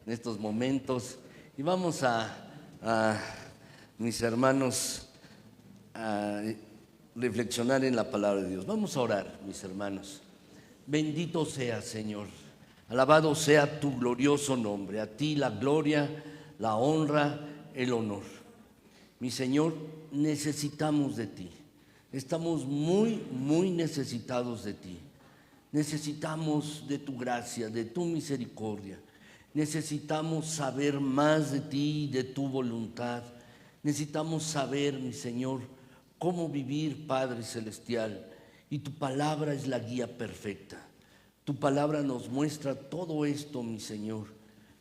En estos momentos, y vamos mis hermanos, a reflexionar en la palabra de Dios. Vamos a orar, mis hermanos. Bendito sea, Señor, alabado sea tu glorioso nombre. A ti la gloria, la honra, el honor. Mi Señor, necesitamos de ti. Estamos muy necesitados de ti. Necesitamos de tu gracia, de tu misericordia. Necesitamos saber más de ti y de tu voluntad. Necesitamos saber, mi Señor, cómo vivir, Padre Celestial. Y tu palabra es la guía perfecta. Tu palabra nos muestra todo esto, mi Señor.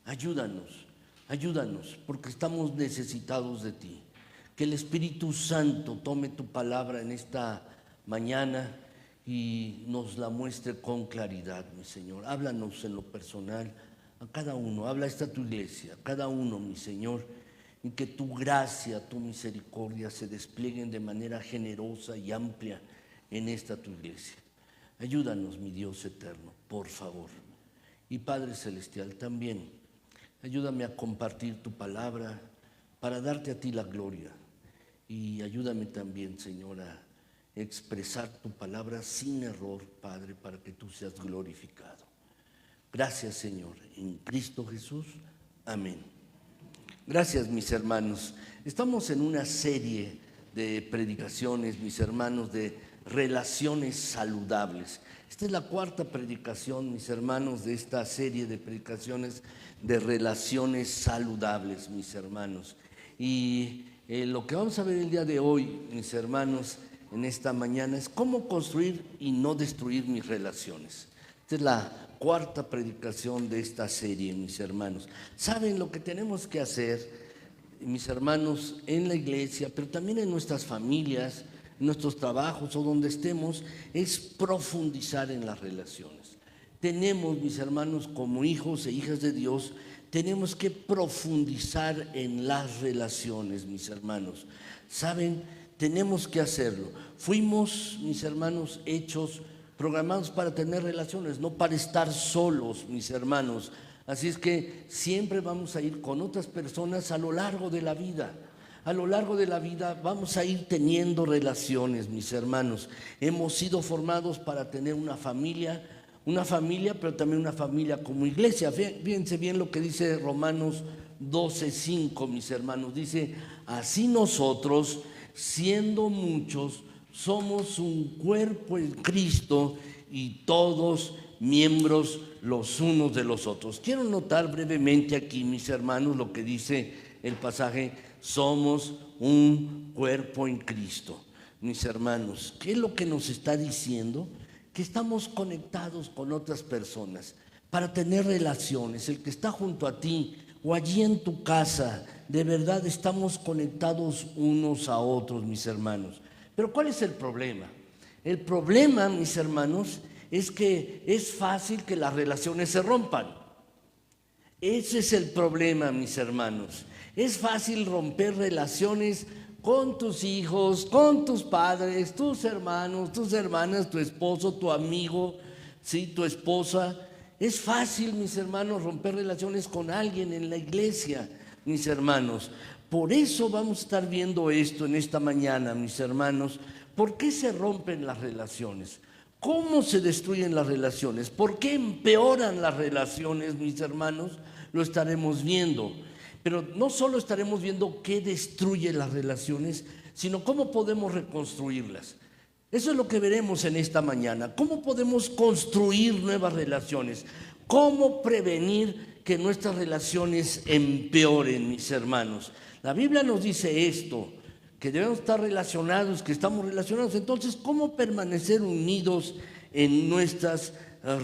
Ayúdanos, porque estamos necesitados de ti. Que el Espíritu Santo tome tu palabra en esta mañana y nos la muestre con claridad, mi Señor. Háblanos en lo personal a cada uno, habla esta tu iglesia, a cada uno, mi Señor, y que tu gracia, tu misericordia se desplieguen de manera generosa y amplia en esta tu iglesia. Ayúdanos, mi Dios eterno, por favor. Y Padre Celestial, también ayúdame a compartir tu palabra para darte a ti la gloria. Y ayúdame también, Señor, a expresar tu palabra sin error, Padre, para que tú seas glorificado. Gracias, Señor, en Cristo Jesús. Amén. Gracias, mis hermanos. Estamos en una serie de predicaciones, mis hermanos, de relaciones saludables. Esta es la cuarta predicación, mis hermanos, de esta serie de predicaciones de relaciones saludables, mis hermanos. Y lo que vamos a ver el día de hoy, mis hermanos, en esta mañana, es cómo construir y no destruir mis relaciones. Esta es la cuarta predicación de esta serie, mis hermanos. ¿Saben lo que tenemos que hacer, mis hermanos, en la iglesia, pero también en nuestras familias, en nuestros trabajos o donde estemos? Es profundizar en las relaciones. Tenemos, mis hermanos, como hijos e hijas de Dios, tenemos que profundizar en las relaciones, mis hermanos. ¿Saben? Tenemos que hacerlo. Fuimos, mis hermanos, programados para tener relaciones, no para estar solos, mis hermanos. Así es que siempre vamos a ir con otras personas a lo largo de la vida. A lo largo de la vida vamos a ir teniendo relaciones, mis hermanos. Hemos sido formados para tener una familia, pero también una familia como iglesia. Fíjense bien lo que dice Romanos 12:5, mis hermanos. Dice, así nosotros, siendo muchos, somos un cuerpo en Cristo y todos miembros los unos de los otros. Quiero notar brevemente aquí, mis hermanos, lo que dice el pasaje: somos un cuerpo en Cristo. Mis hermanos, ¿qué es lo que nos está diciendo? Que estamos conectados con otras personas para tener relaciones. El que está junto a ti o allí en tu casa, de verdad estamos conectados unos a otros, mis hermanos. Pero ¿cuál es el problema? El problema, mis hermanos, es que es fácil que las relaciones se rompan. Ese es el problema, mis hermanos. Es fácil romper relaciones con tus hijos, con tus padres, tus hermanos, tus hermanas, tu esposo, tu amigo, ¿sí? Tu esposa. Es fácil, mis hermanos, romper relaciones con alguien en la iglesia, mis hermanos. Por eso vamos a estar viendo esto en esta mañana, mis hermanos. ¿Por qué se rompen las relaciones? ¿Cómo se destruyen las relaciones? ¿Por qué empeoran las relaciones, mis hermanos? Lo estaremos viendo. Pero no solo estaremos viendo qué destruye las relaciones, sino cómo podemos reconstruirlas. Eso es lo que veremos en esta mañana. ¿Cómo podemos construir nuevas relaciones? ¿Cómo prevenir que nuestras relaciones empeoren, mis hermanos? La Biblia nos dice esto, que debemos estar relacionados, que estamos relacionados. Entonces, ¿cómo permanecer unidos en nuestras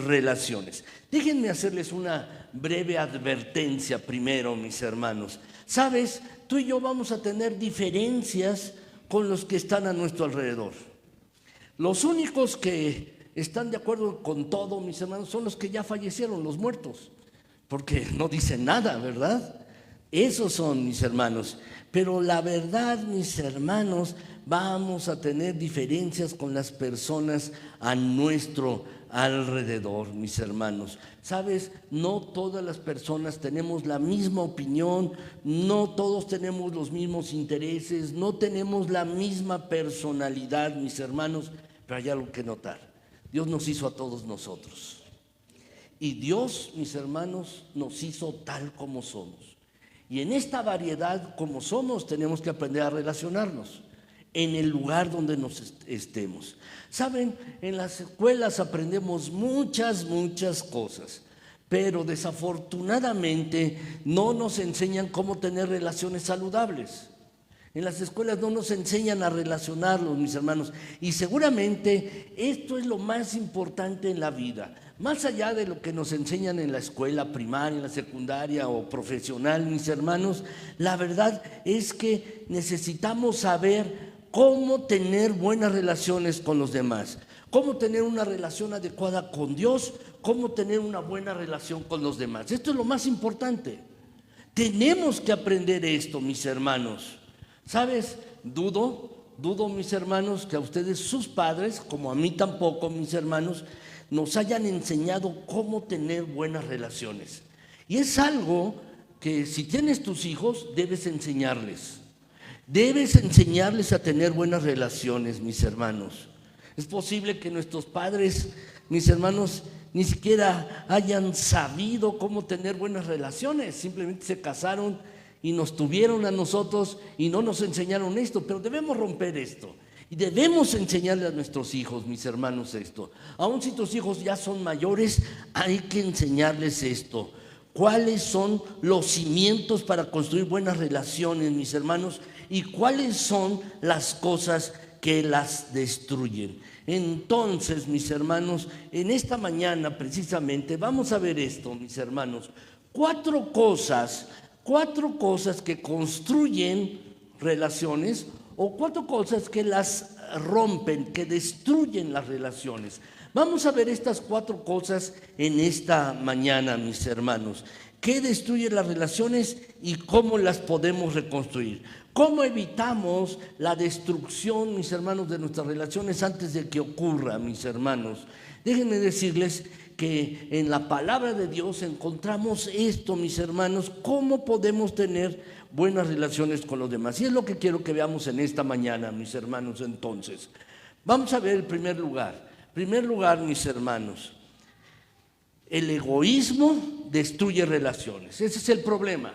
relaciones? Déjenme hacerles una breve advertencia primero, mis hermanos. ¿Sabes? Tú y yo vamos a tener diferencias con los que están a nuestro alrededor. Los únicos que están de acuerdo con todo, mis hermanos, son los que ya fallecieron, los muertos. porque no dicen nada, ¿verdad? Esos son, mis hermanos. Pero la verdad, mis hermanos, vamos a tener diferencias con las personas a nuestro alrededor, mis hermanos. ¿Sabes? No todas las personas tenemos la misma opinión, no todos tenemos los mismos intereses, no tenemos la misma personalidad, mis hermanos, pero hay algo que notar. Dios nos hizo a todos nosotros. Y Dios, mis hermanos, nos hizo tal como somos. Y en esta variedad como somos tenemos que aprender a relacionarnos en el lugar donde nos estemos. Saben, en las escuelas aprendemos muchas cosas, pero desafortunadamente no nos enseñan cómo tener relaciones saludables. En las escuelas no nos enseñan a relacionarnos, mis hermanos, y seguramente esto es lo más importante en la vida. Más allá de lo que nos enseñan en la escuela primaria, en la secundaria o profesional, mis hermanos, la verdad es que necesitamos saber cómo tener buenas relaciones con los demás, cómo tener una relación adecuada con Dios, cómo tener una buena relación con los demás. Esto es lo más importante. Tenemos que aprender esto, mis hermanos. ¿Sabes? Dudo, mis hermanos, que a ustedes, sus padres, como a mí tampoco, mis hermanos, nos hayan enseñado cómo tener buenas relaciones. Y es algo que si tienes tus hijos, debes enseñarles. Debes enseñarles a tener buenas relaciones, mis hermanos. Es posible que nuestros padres, mis hermanos, ni siquiera hayan sabido cómo tener buenas relaciones. Simplemente se casaron y nos tuvieron a nosotros y no nos enseñaron esto. Pero debemos romper esto. Y debemos enseñarle a nuestros hijos, mis hermanos, esto. Aún si tus hijos ya son mayores, hay que enseñarles esto. ¿Cuáles son los cimientos para construir buenas relaciones, mis hermanos? ¿Y cuáles son las cosas que las destruyen? Entonces, mis hermanos, en esta mañana precisamente vamos a ver esto, mis hermanos. Cuatro cosas que construyen relaciones, o cuatro cosas que las rompen, que destruyen las relaciones. Vamos a ver estas cuatro cosas en esta mañana, mis hermanos. ¿Qué destruye las relaciones y cómo las podemos reconstruir? ¿Cómo evitamos la destrucción, mis hermanos, de nuestras relaciones antes de que ocurra, mis hermanos? Déjenme decirles que en la palabra de Dios encontramos esto, mis hermanos, cómo podemos tener buenas relaciones con los demás. Y es lo que quiero que veamos en esta mañana, mis hermanos. Entonces, vamos a ver el primer lugar. Primer lugar, mis hermanos, el egoísmo destruye relaciones. Ese es el problema,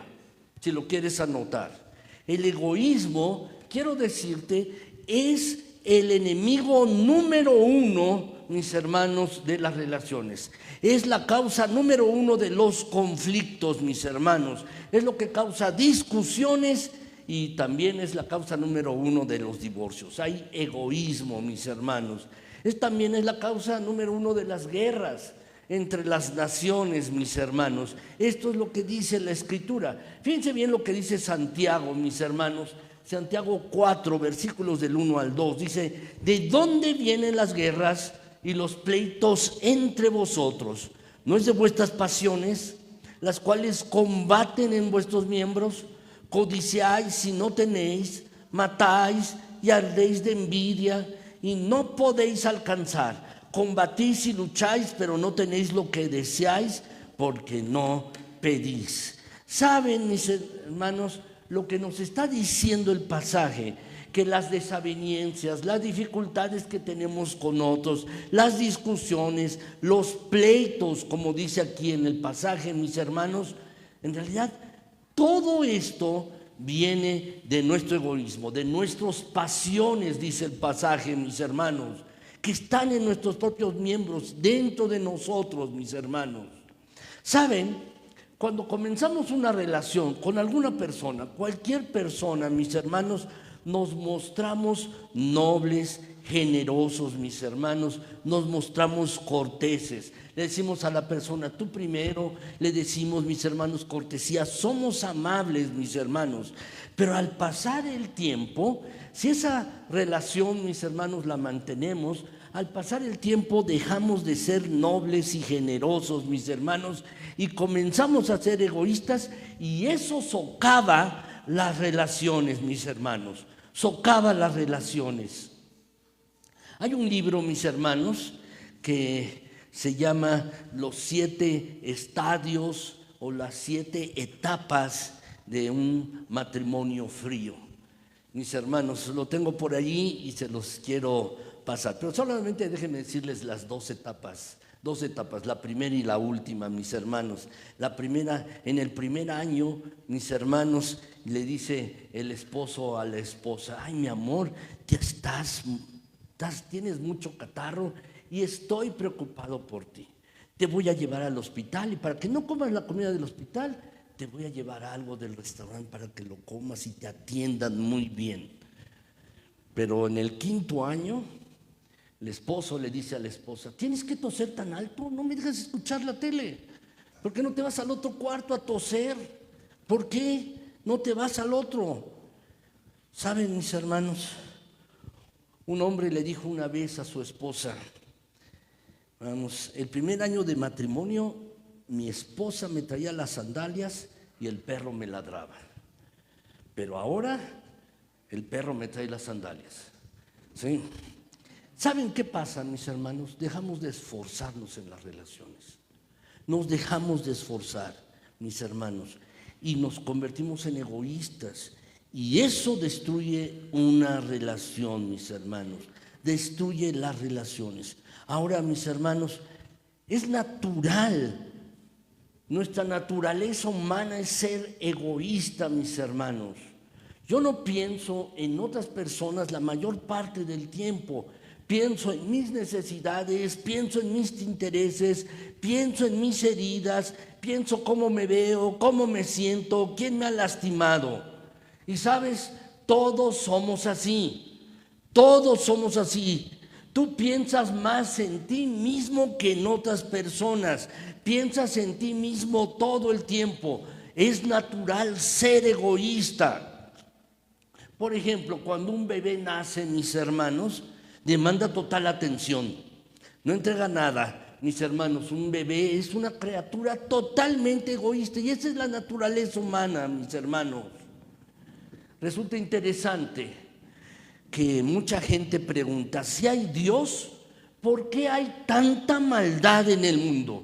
si lo quieres anotar. El egoísmo, quiero decirte, es el enemigo número uno, mis hermanos, de las relaciones. Es la causa número uno de los conflictos, mis hermanos. Es lo que causa discusiones y también es la causa número uno de los divorcios. Hay egoísmo, mis hermanos. También es la causa número uno de las guerras entre las naciones, mis hermanos. Esto es lo que dice la Escritura. Fíjense bien lo que dice Santiago, mis hermanos. Santiago 4, versículos del 1 al 2. Dice: ¿de dónde vienen las guerras y los pleitos entre vosotros? ¿No es de vuestras pasiones, las cuales combaten en vuestros miembros? Codiciáis y no tenéis, matáis y ardéis de envidia y no podéis alcanzar. Combatís y lucháis, pero no tenéis lo que deseáis, porque no pedís. ¿Saben, mis hermanos, lo que nos está diciendo el pasaje? Que las desavenencias, las dificultades que tenemos con otros, las discusiones, los pleitos, como dice aquí en el pasaje, mis hermanos, en realidad todo esto viene de nuestro egoísmo, de nuestras pasiones, dice el pasaje, mis hermanos, que están en nuestros propios miembros, dentro de nosotros, mis hermanos. ¿Saben? Cuando comenzamos una relación con alguna persona, cualquier persona, mis hermanos, nos mostramos nobles, generosos, mis hermanos, nos mostramos corteses. Le decimos a la persona, tú primero, le decimos, mis hermanos, cortesía. Somos amables, mis hermanos. Pero al pasar el tiempo, si esa relación, mis hermanos, la mantenemos, al pasar el tiempo dejamos de ser nobles y generosos, mis hermanos, y comenzamos a ser egoístas, y eso socava las relaciones, mis hermanos, socava las relaciones. Hay un libro, mis hermanos, que se llama Los 7 estadios o las 7 etapas de un matrimonio frío. Mis hermanos, lo tengo por allí y se los quiero pasar, pero solamente déjenme decirles las 2 etapas. 2 etapas, la primera y la última, mis hermanos. La primera, en el primer año, mis hermanos, le dice el esposo a la esposa: ay, mi amor, ya tienes mucho catarro y estoy preocupado por ti. Te voy a llevar al hospital, y para que no comas la comida del hospital, te voy a llevar algo del restaurante para que lo comas y te atiendan muy bien. Pero en el 5.º año, el esposo le dice a la esposa: tienes que toser tan alto, no me dejas escuchar la tele. ¿Por qué no te vas al otro cuarto a toser? ¿Por qué no te vas al otro? ¿Saben, mis hermanos? Un hombre le dijo una vez a su esposa: vamos, el primer año de matrimonio, mi esposa me traía las sandalias y el perro me ladraba. Pero ahora el perro me trae las sandalias. ¿Sí? ¿Saben qué pasa, mis hermanos? Dejamos de esforzarnos en las relaciones. Nos dejamos de esforzar, mis hermanos, y nos convertimos en egoístas. Y eso destruye una relación, mis hermanos. Destruye las relaciones. Ahora, mis hermanos, es natural. Nuestra naturaleza humana es ser egoísta, mis hermanos. Yo no pienso en otras personas la mayor parte del tiempo. Pienso en mis necesidades, pienso en mis intereses, pienso en mis heridas, pienso cómo me veo, cómo me siento, quién me ha lastimado. Y sabes, todos somos así, todos somos así. Tú piensas más en ti mismo que en otras personas, piensas en ti mismo todo el tiempo. Es natural ser egoísta. Por ejemplo, cuando un bebé nace, mis hermanos, demanda total atención, no entrega nada. Mis hermanos, un bebé es una criatura totalmente egoísta, y esa es la naturaleza humana, mis hermanos. Resulta interesante que mucha gente pregunta: si hay Dios, ¿por qué hay tanta maldad en el mundo?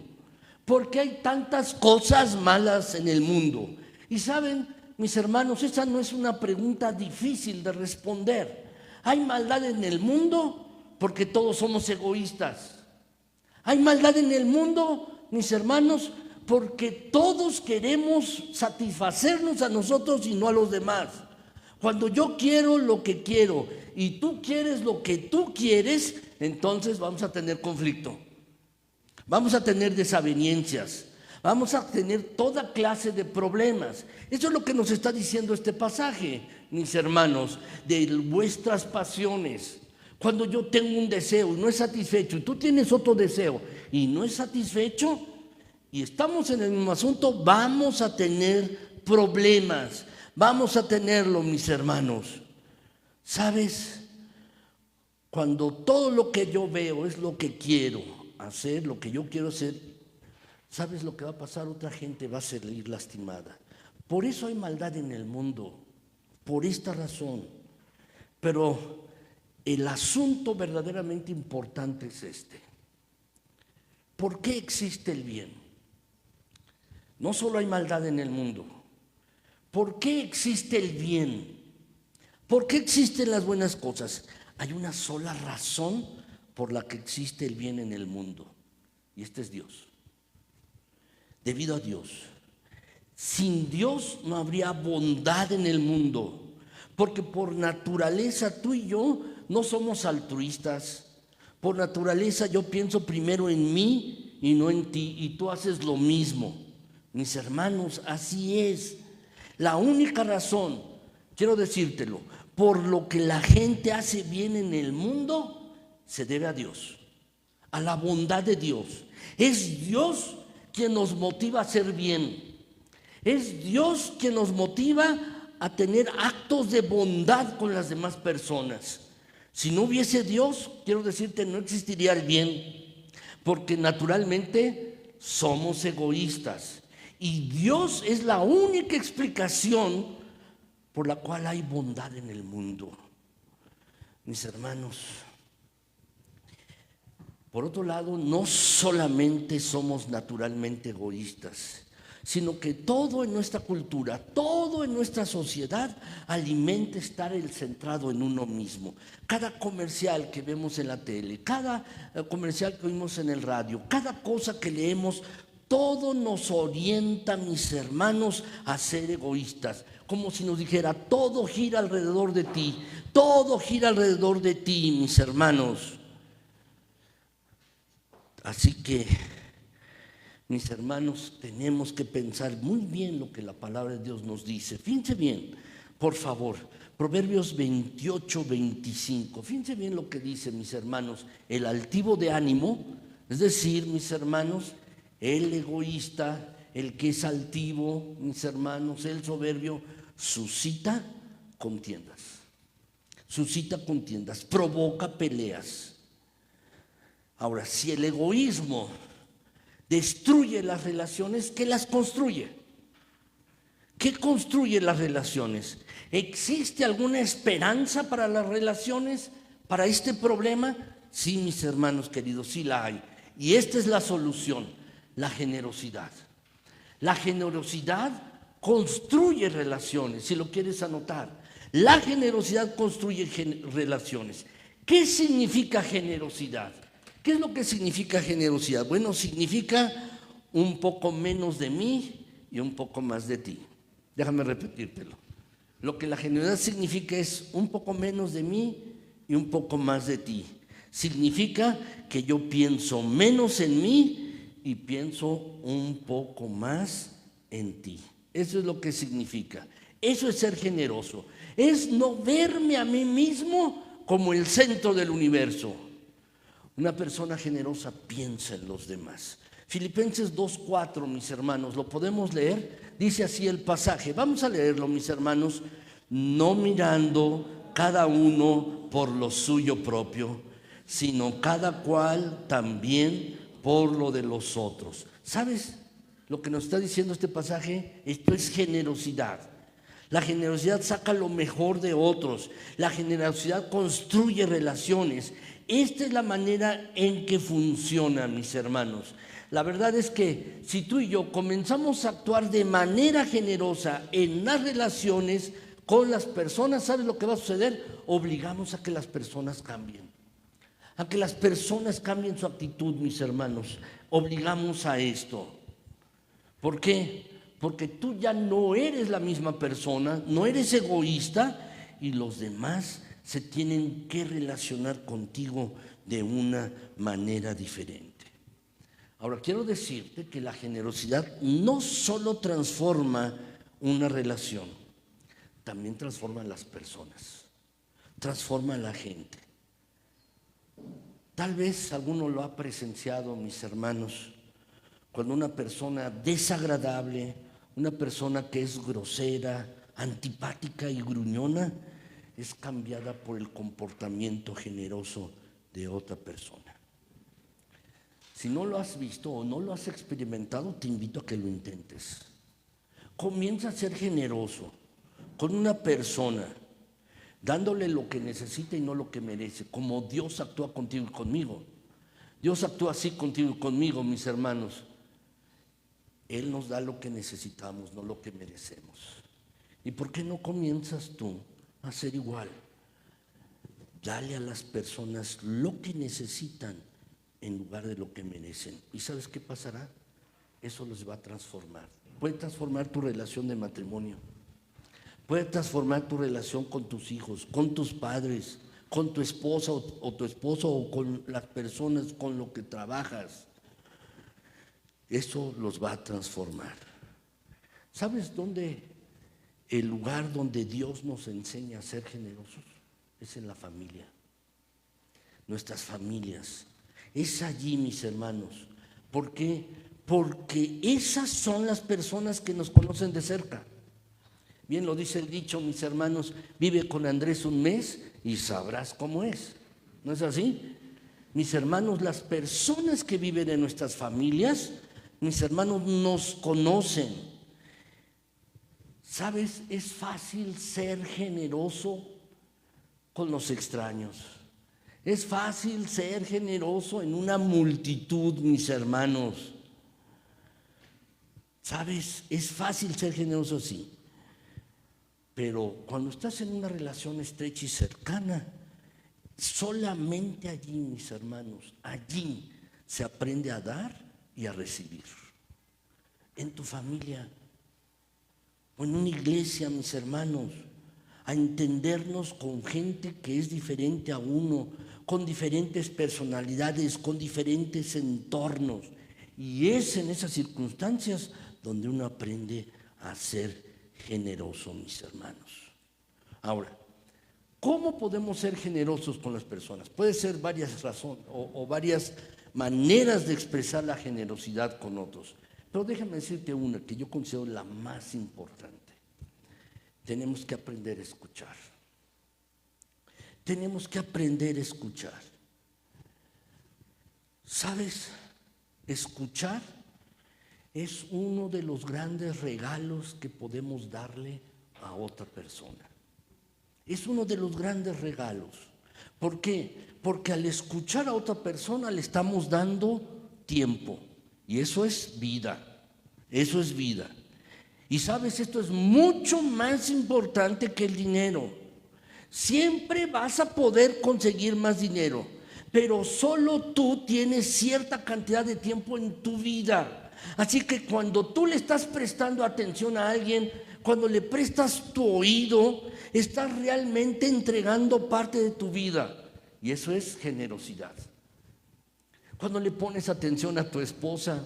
¿Por qué hay tantas cosas malas en el mundo? Y saben, mis hermanos, esa no es una pregunta difícil de responder. Hay maldad en el mundo porque todos somos egoístas. Hay maldad en el mundo, mis hermanos, porque todos queremos satisfacernos a nosotros y no a los demás. Cuando yo quiero lo que quiero y tú quieres lo que tú quieres, entonces vamos a tener conflicto, vamos a tener desavenencias, vamos a tener toda clase de problemas. Eso es lo que nos está diciendo este pasaje, mis hermanos, de vuestras pasiones. Cuando yo tengo un deseo y no es satisfecho, y tú tienes otro deseo y no es satisfecho, y estamos en el mismo asunto, vamos a tener problemas. Vamos a tenerlo, mis hermanos. ¿Sabes? Cuando todo lo que yo veo es lo que quiero hacer, lo que yo quiero hacer, ¿sabes lo que va a pasar? Otra gente va a salir lastimada. Por eso hay maldad en el mundo, por esta razón. Pero el asunto verdaderamente importante es este: ¿por qué existe el bien? No solo hay maldad en el mundo. ¿Por qué existe el bien? ¿Por qué existen las buenas cosas? Hay una sola razón por la que existe el bien en el mundo, y este es Dios. Debido a Dios. Sin Dios no habría bondad en el mundo, porque por naturaleza tú y yo no somos altruistas. Por naturaleza yo pienso primero en mí y no en ti, y tú haces lo mismo. Mis hermanos, así es. La única razón, quiero decírtelo, por lo que la gente hace bien en el mundo, se debe a Dios, a la bondad de Dios. Es Dios quien nos motiva a hacer bien. Es Dios quien nos motiva a tener actos de bondad con las demás personas. Si no hubiese Dios, quiero decirte, no existiría el bien, porque naturalmente somos egoístas. Y Dios es la única explicación por la cual hay bondad en el mundo. Mis hermanos, por otro lado, no solamente somos naturalmente egoístas, sino que todo en nuestra cultura, todo en nuestra sociedad alimenta estar centrado en uno mismo. Cada comercial que vemos en la tele, cada comercial que oímos en el radio, cada cosa que leemos, todo nos orienta, mis hermanos, a ser egoístas. Como si nos dijera, todo gira alrededor de ti, todo gira alrededor de ti, mis hermanos. Así que, mis hermanos, tenemos que pensar muy bien lo que la palabra de Dios nos dice. Fíjense bien, por favor, Proverbios 28, 25. Fíjense bien lo que dice, mis hermanos. El altivo de ánimo, es decir, mis hermanos, el egoísta, el que es altivo, mis hermanos, el soberbio, suscita contiendas. Suscita contiendas, provoca peleas. Ahora, si el egoísmo destruye las relaciones, ¿qué las construye? ¿Qué construye las relaciones? ¿Existe alguna esperanza para las relaciones, para este problema? Sí, mis hermanos queridos, sí la hay. Y esta es la solución, la generosidad. La generosidad construye relaciones, si lo quieres anotar. La generosidad construye relaciones. ¿Qué significa generosidad? ¿Qué es lo que significa generosidad? Bueno, significa un poco menos de mí y un poco más de ti. Déjame repetírtelo. Lo que la generosidad significa es un poco menos de mí y un poco más de ti. Significa que yo pienso menos en mí y pienso un poco más en ti. Eso es lo que significa. Eso es ser generoso. Es no verme a mí mismo como el centro del universo. Una persona generosa piensa en los demás. Filipenses 2:4, mis hermanos, ¿lo podemos leer? Dice así el pasaje. Vamos a leerlo, mis hermanos. No mirando cada uno por lo suyo propio, sino cada cual también por lo de los otros. ¿Sabes lo que nos está diciendo este pasaje? Esto es generosidad. La generosidad saca lo mejor de otros. La generosidad construye relaciones. Esta es la manera en que funciona, mis hermanos. La verdad es que si tú y yo comenzamos a actuar de manera generosa en las relaciones con las personas, ¿sabes lo que va a suceder? Obligamos a que las personas cambien. A que las personas cambien su actitud, mis hermanos. Obligamos a esto. ¿Por qué? Porque tú ya no eres la misma persona, no eres egoísta y los demás se tienen que relacionar contigo de una manera diferente. Ahora, quiero decirte que la generosidad no solo transforma una relación, también transforma a las personas, transforma a la gente. Tal vez alguno lo ha presenciado, mis hermanos, cuando una persona desagradable, una persona que es grosera, antipática y gruñona, es cambiada por el comportamiento generoso de otra persona. Si no lo has visto o no lo has experimentado, te invito a que lo intentes. Comienza a ser generoso con una persona, dándole lo que necesita y no lo que merece, como Dios actúa contigo y conmigo. Dios actúa así contigo y conmigo, mis hermanos. Él nos da lo que necesitamos, no lo que merecemos. ¿Y por qué no comienzas tú a ser igual? Dale a las personas lo que necesitan en lugar de lo que merecen. ¿Y sabes qué pasará? Eso los va a transformar. Puede transformar tu relación de matrimonio. Puede transformar tu relación con tus hijos, con tus padres, con tu esposa o tu esposo o con las personas con lo que trabajas. Eso los va a transformar. ¿Sabes dónde? El lugar donde Dios nos enseña a ser generosos es en la familia. Nuestras familias. Es allí, mis hermanos. ¿Por qué? Porque esas son las personas que nos conocen de cerca. Bien lo dice el dicho, mis hermanos, vive con Andrés un mes y sabrás cómo es. ¿No es así? Mis hermanos, las personas que viven en nuestras familias, mis hermanos, nos conocen. ¿Sabes? Es fácil ser generoso con los extraños. Es fácil ser generoso en una multitud, mis hermanos. ¿Sabes? Es fácil ser generoso así. Pero cuando estás en una relación estrecha y cercana, solamente allí, mis hermanos, allí se aprende a dar y a recibir. En tu familia o en una iglesia, mis hermanos, a entendernos con gente que es diferente a uno, con diferentes personalidades, con diferentes entornos. Y es en esas circunstancias donde uno aprende a ser generoso, mis hermanos. Ahora, ¿cómo podemos ser generosos con las personas? Puede ser varias razones o varias maneras de expresar la generosidad con otros. Pero déjame decirte una que yo considero la más importante. Tenemos que aprender a escuchar. Tenemos que aprender a escuchar. ¿Sabes? Escuchar es uno de los grandes regalos que podemos darle a otra persona. Es uno de los grandes regalos. ¿Por qué? Porque al escuchar a otra persona le estamos dando tiempo. Y eso es vida. Eso es vida. Y sabes, esto es mucho más importante que el dinero. Siempre vas a poder conseguir más dinero, pero solo tú tienes cierta cantidad de tiempo en tu vida. Así que cuando tú le estás prestando atención a alguien, cuando le prestas tu oído, estás realmente entregando parte de tu vida. Y eso es generosidad. Cuando le pones atención a tu esposa,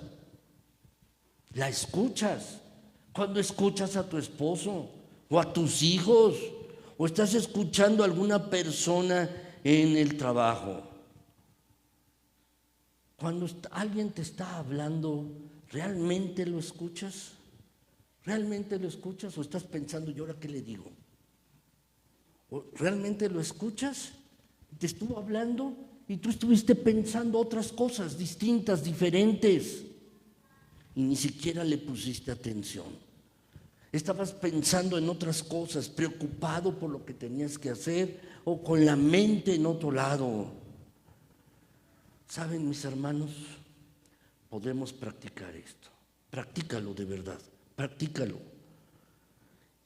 la escuchas. Cuando escuchas a tu esposo o a tus hijos, o estás escuchando a alguna persona en el trabajo. Cuando alguien te está hablando, ¿realmente lo escuchas? ¿Realmente lo escuchas o estás pensando, ¿y ahora qué le digo? ¿O realmente lo escuchas? Te estuvo hablando y tú estuviste pensando otras cosas distintas, diferentes, y ni siquiera le pusiste atención. Estabas pensando en otras cosas, preocupado por lo que tenías que hacer o con la mente en otro lado. ¿Saben, mis hermanos? Podemos practicar esto. Practícalo de verdad, practícalo.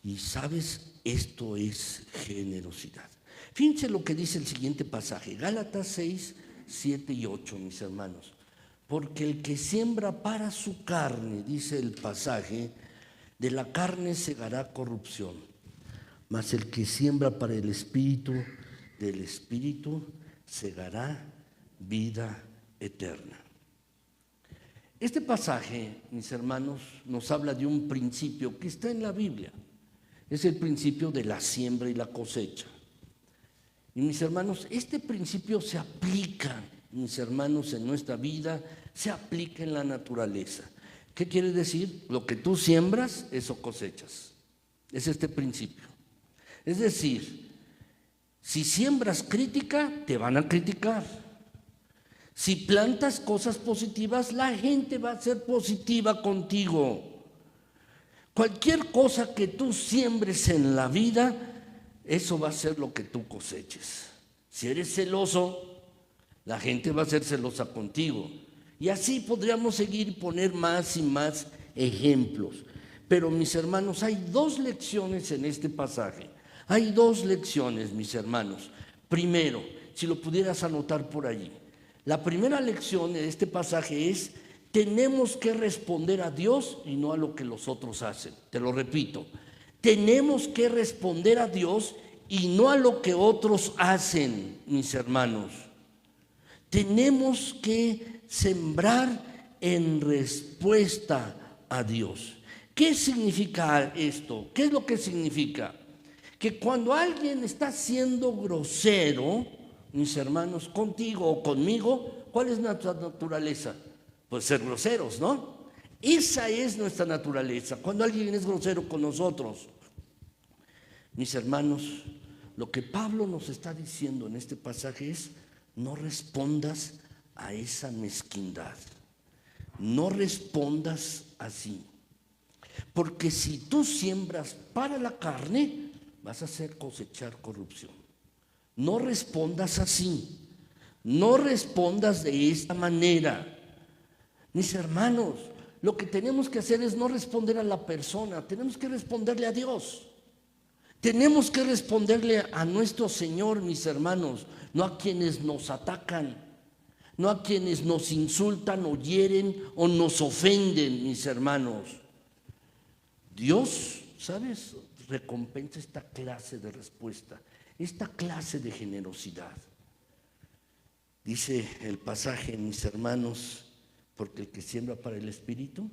Y sabes, esto es generosidad. Fíjense lo que dice el siguiente pasaje, Gálatas 6, 7 y 8, mis hermanos. Porque el que siembra para su carne, dice el pasaje, de la carne segará corrupción, mas el que siembra para el Espíritu, del Espíritu segará vida eterna. Este pasaje, mis hermanos, nos habla de un principio que está en la Biblia. Es el principio de la siembra y la cosecha. Y mis hermanos, este principio se aplica, mis hermanos, en nuestra vida, se aplica en la naturaleza. ¿Qué quiere decir? Lo que tú siembras, eso cosechas. Es este principio. Es decir, si siembras crítica, te van a criticar. Si plantas cosas positivas, la gente va a ser positiva contigo. Cualquier cosa que tú siembres en la vida, eso va a ser lo que tú coseches. Si eres celoso, la gente va a ser celosa contigo. Y así podríamos seguir y poner más y más ejemplos. Pero mis hermanos, hay dos lecciones en este pasaje. Hay dos lecciones, mis hermanos. Primero, si lo pudieras anotar por allí. La primera lección de este pasaje es: tenemos que responder a Dios y no a lo que los otros hacen. Te lo repito. Tenemos que responder a Dios y no a lo que otros hacen, mis hermanos. Tenemos que sembrar en respuesta a Dios. ¿Qué significa esto? ¿Qué es lo que significa? Que cuando alguien está siendo grosero, mis hermanos, contigo o conmigo, ¿cuál es nuestra naturaleza? Pues ser groseros, ¿no? Esa es nuestra naturaleza, cuando alguien es grosero con nosotros. Mis hermanos, lo que Pablo nos está diciendo en este pasaje es: no respondas a esa mezquindad, no respondas así, porque si tú siembras para la carne, vas a hacer cosechar corrupción. No respondas así, no respondas de esta manera. Mis hermanos, lo que tenemos que hacer es no responder a la persona, tenemos que responderle a Dios. Tenemos que responderle a nuestro Señor, mis hermanos, no a quienes nos atacan, no a quienes nos insultan o hieren o nos ofenden, mis hermanos. Dios, ¿sabes?, recompensa esta clase de respuesta, esta clase de generosidad. Dice el pasaje, mis hermanos, porque el que siembra para el Espíritu,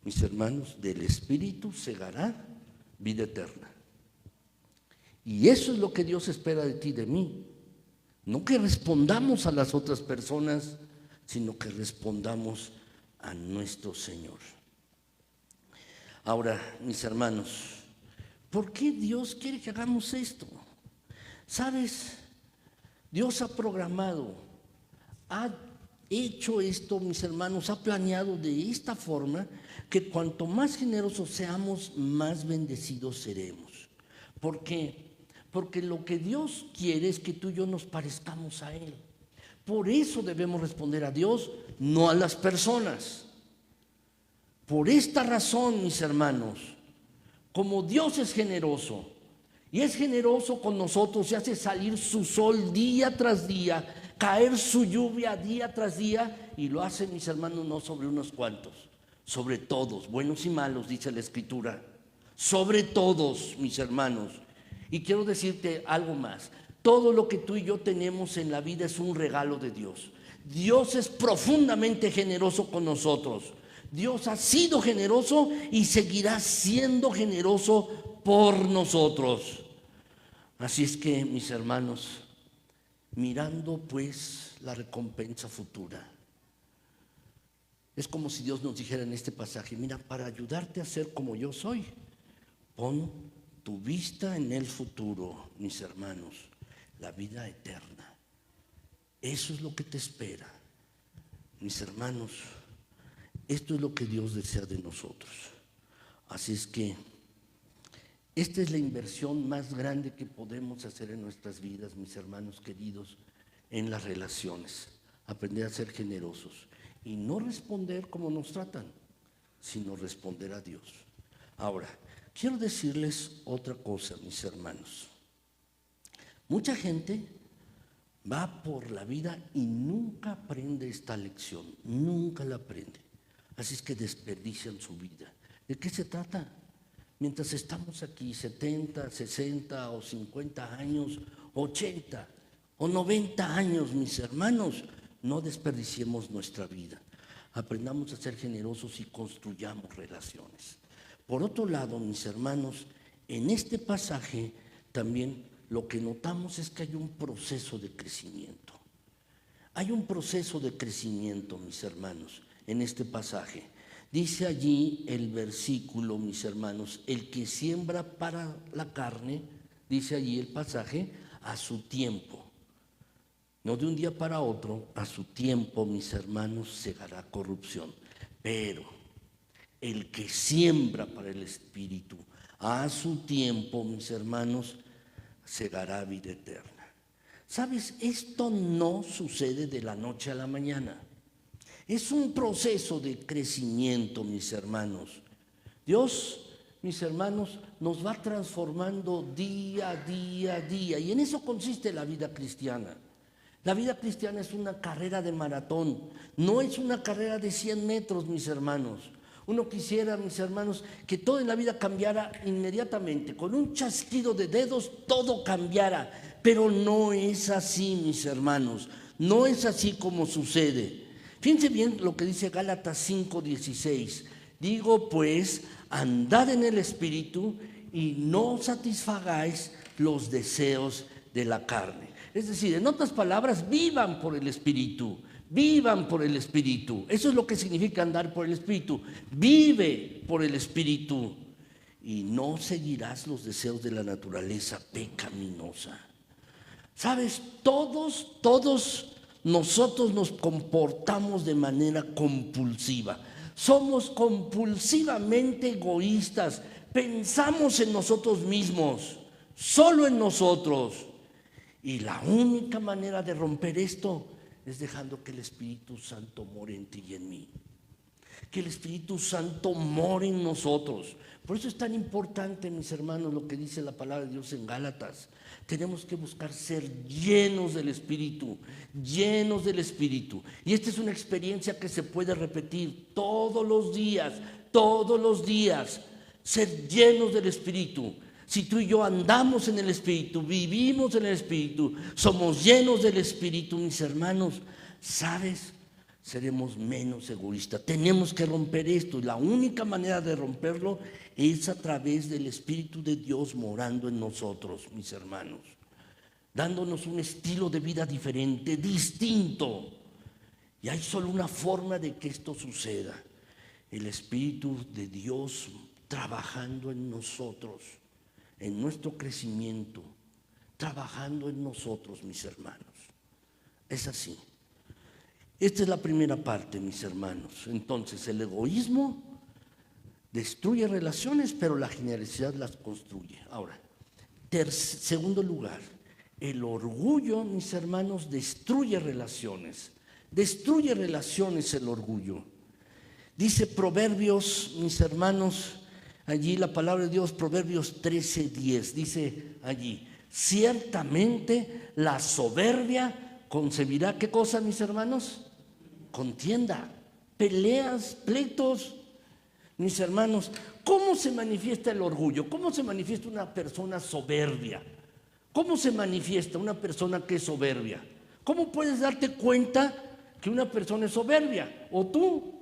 mis hermanos, del Espíritu segará vida eterna. Y eso es lo que Dios espera de ti y de mí. No que respondamos a las otras personas, sino que respondamos a nuestro Señor. Ahora, mis hermanos, ¿por qué Dios quiere que hagamos esto? ¿Sabes? Dios ha programado, ha hecho esto, mis hermanos, ha planeado de esta forma que cuanto más generosos seamos, más bendecidos seremos. ¿Por qué? Porque lo que Dios quiere es que tú y yo nos parezcamos a Él. Por eso debemos responder a Dios, no a las personas. Por esta razón, mis hermanos, como Dios es generoso, y es generoso con nosotros y hace salir su sol día tras día, caer su lluvia día tras día, y lo hace, mis hermanos, no sobre unos cuantos, sobre todos, buenos y malos, dice la Escritura, sobre todos, mis hermanos. Y quiero decirte algo más: todo lo que tú y yo tenemos en la vida es un regalo de Dios. Dios es profundamente generoso con nosotros. Dios ha sido generoso y seguirá siendo generoso por nosotros. Así es que, mis hermanos, mirando pues la recompensa futura, es como si Dios nos dijera en este pasaje: mira, para ayudarte a ser como yo soy, pon tu vista en el futuro, mis hermanos, la vida eterna. Eso es lo que te espera, mis hermanos. Esto es lo que Dios desea de nosotros. Así es que esta es la inversión más grande que podemos hacer en nuestras vidas, mis hermanos queridos, en las relaciones. Aprender a ser generosos y no responder como nos tratan, sino responder a Dios. Ahora, quiero decirles otra cosa, mis hermanos. Mucha gente va por la vida y nunca aprende esta lección, nunca la aprende. Así es que desperdician su vida. ¿De qué se trata? Mientras estamos aquí 70, 60 o 50 años, 80 o 90 años, mis hermanos, no desperdiciemos nuestra vida. Aprendamos a ser generosos y construyamos relaciones. Por otro lado, mis hermanos, en este pasaje también lo que notamos es que hay un proceso de crecimiento. Hay un proceso de crecimiento, mis hermanos, en este pasaje. Dice allí el versículo, mis hermanos: el que siembra para la carne, dice allí el pasaje, a su tiempo. No de un día para otro, a su tiempo, mis hermanos, segará corrupción. Pero el que siembra para el Espíritu, a su tiempo, mis hermanos, segará vida eterna. ¿Sabes? Esto no sucede de la noche a la mañana. Es un proceso de crecimiento, mis hermanos. Dios, mis hermanos, nos va transformando día a día. Y en eso consiste la vida cristiana. La vida cristiana es una carrera de maratón, no es una carrera de 100 metros, mis hermanos. Uno quisiera, mis hermanos, que todo en la vida cambiara inmediatamente. Con un chasquido de dedos todo cambiara. Pero no es así, mis hermanos. No es así como sucede. Fíjense bien lo que dice Gálatas 5:16. Digo pues, andad en el Espíritu y no satisfagáis los deseos de la carne. Es decir, en otras palabras, vivan por el Espíritu. Vivan por el Espíritu. Eso es lo que significa andar por el Espíritu. Vive por el Espíritu. y no seguirás los deseos de la naturaleza pecaminosa. ¿Sabes? Todos nosotros nos comportamos de manera compulsiva. Somos compulsivamente egoístas. Pensamos en nosotros mismos, solo en nosotros. Y la única manera de romper esto es dejando que el Espíritu Santo more en ti y en mí. Que el Espíritu Santo more en nosotros. Por eso es tan importante, mis hermanos, lo que dice la palabra de Dios en Gálatas. Tenemos que buscar ser llenos del Espíritu, llenos del Espíritu. Y esta es una experiencia que se puede repetir todos los días, ser llenos del Espíritu. Si tú y yo andamos en el Espíritu, vivimos en el Espíritu, somos llenos del Espíritu, mis hermanos, ¿sabes? Seremos menos egoístas. Tenemos que romper esto, y la única manera de romperlo es a través del Espíritu de Dios morando en nosotros, mis hermanos, dándonos un estilo de vida diferente, distinto. Y hay solo una forma de que esto suceda: el Espíritu de Dios trabajando en nosotros, en nuestro crecimiento, trabajando en nosotros, mis hermanos. Es así. Esta es la primera parte, mis hermanos. Entonces, el egoísmo destruye relaciones, pero la generosidad las construye. Ahora, segundo lugar, el orgullo, mis hermanos, destruye relaciones. Destruye relaciones el orgullo. Dice Proverbios, mis hermanos, allí la palabra de Dios, Proverbios 13:10, dice allí: ciertamente la soberbia concebirá, ¿qué cosa, mis hermanos? Contienda, peleas, pleitos. Mis hermanos, ¿cómo se manifiesta el orgullo? ¿Cómo se manifiesta una persona soberbia? ¿Cómo se manifiesta una persona que es soberbia? ¿Cómo puedes darte cuenta que una persona es soberbia? ¿O tú?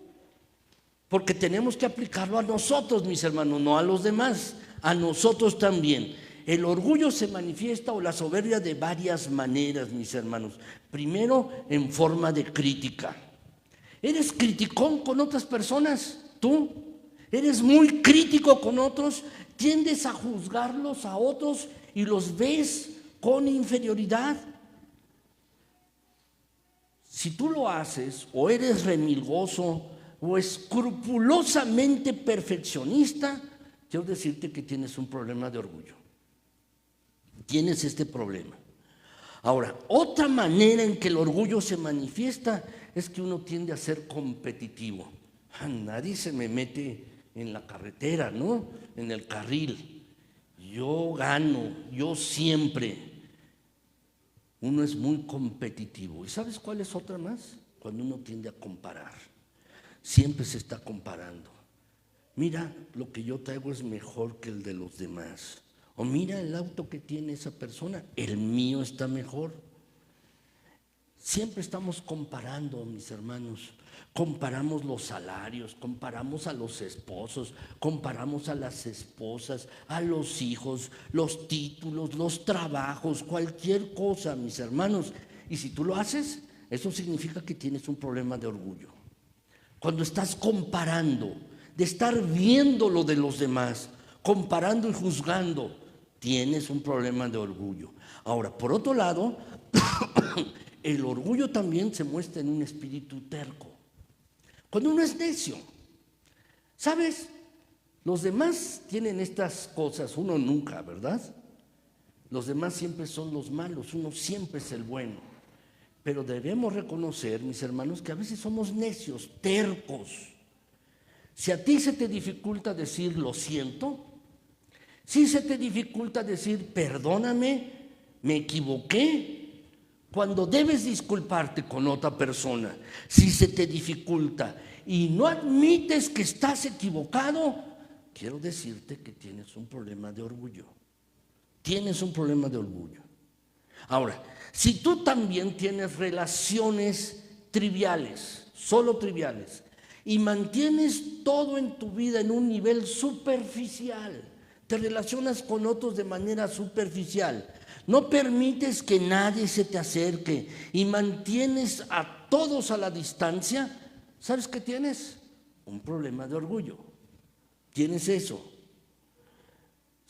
Porque tenemos que aplicarlo a nosotros, mis hermanos, no a los demás, a nosotros también. El orgullo se manifiesta, o la soberbia, de varias maneras, mis hermanos. Primero, en forma de crítica. ¿Eres criticón con otras personas? ¿Tú? ¿Eres muy crítico con otros? ¿Tiendes a juzgarlos a otros y los ves con inferioridad? Si tú lo haces, o eres remilgoso o escrupulosamente perfeccionista, quiero decirte que tienes un problema de orgullo. Tienes este problema. Ahora, otra manera en que el orgullo se manifiesta es que uno tiende a ser competitivo. Nadie se me mete en la carretera, ¿no? En el carril. Yo gano, yo siempre. Uno es muy competitivo. ¿Y sabes cuál es otra más? Cuando uno tiende a comparar. Siempre se está comparando. Mira, lo que yo traigo es mejor que el de los demás. O mira el auto que tiene esa persona, el mío está mejor. Siempre estamos comparando, mis hermanos. Comparamos los salarios, comparamos a los esposos, comparamos a las esposas, a los hijos, los títulos, los trabajos, cualquier cosa, mis hermanos. Y si tú lo haces, eso significa que tienes un problema de orgullo. Cuando estás comparando, de estar viendo lo de los demás, comparando y juzgando, tienes un problema de orgullo. Ahora, por otro lado, el orgullo también se muestra en un espíritu terco. Cuando uno es necio, ¿sabes? Los demás tienen estas cosas, uno nunca, ¿verdad? Los demás siempre son los malos, uno siempre es el bueno. Pero debemos reconocer, mis hermanos, que a veces somos necios, tercos. Si a ti se te dificulta decir lo siento, si se te dificulta decir perdóname, me equivoqué, cuando debes disculparte con otra persona, si se te dificulta y no admites que estás equivocado, quiero decirte que tienes un problema de orgullo. Tienes un problema de orgullo. Ahora, si tú también tienes relaciones triviales, solo triviales, y mantienes todo en tu vida en un nivel superficial, te relacionas con otros de manera superficial, no permites que nadie se te acerque y mantienes a todos a la distancia, ¿sabes qué tienes? Un problema de orgullo. Tienes eso.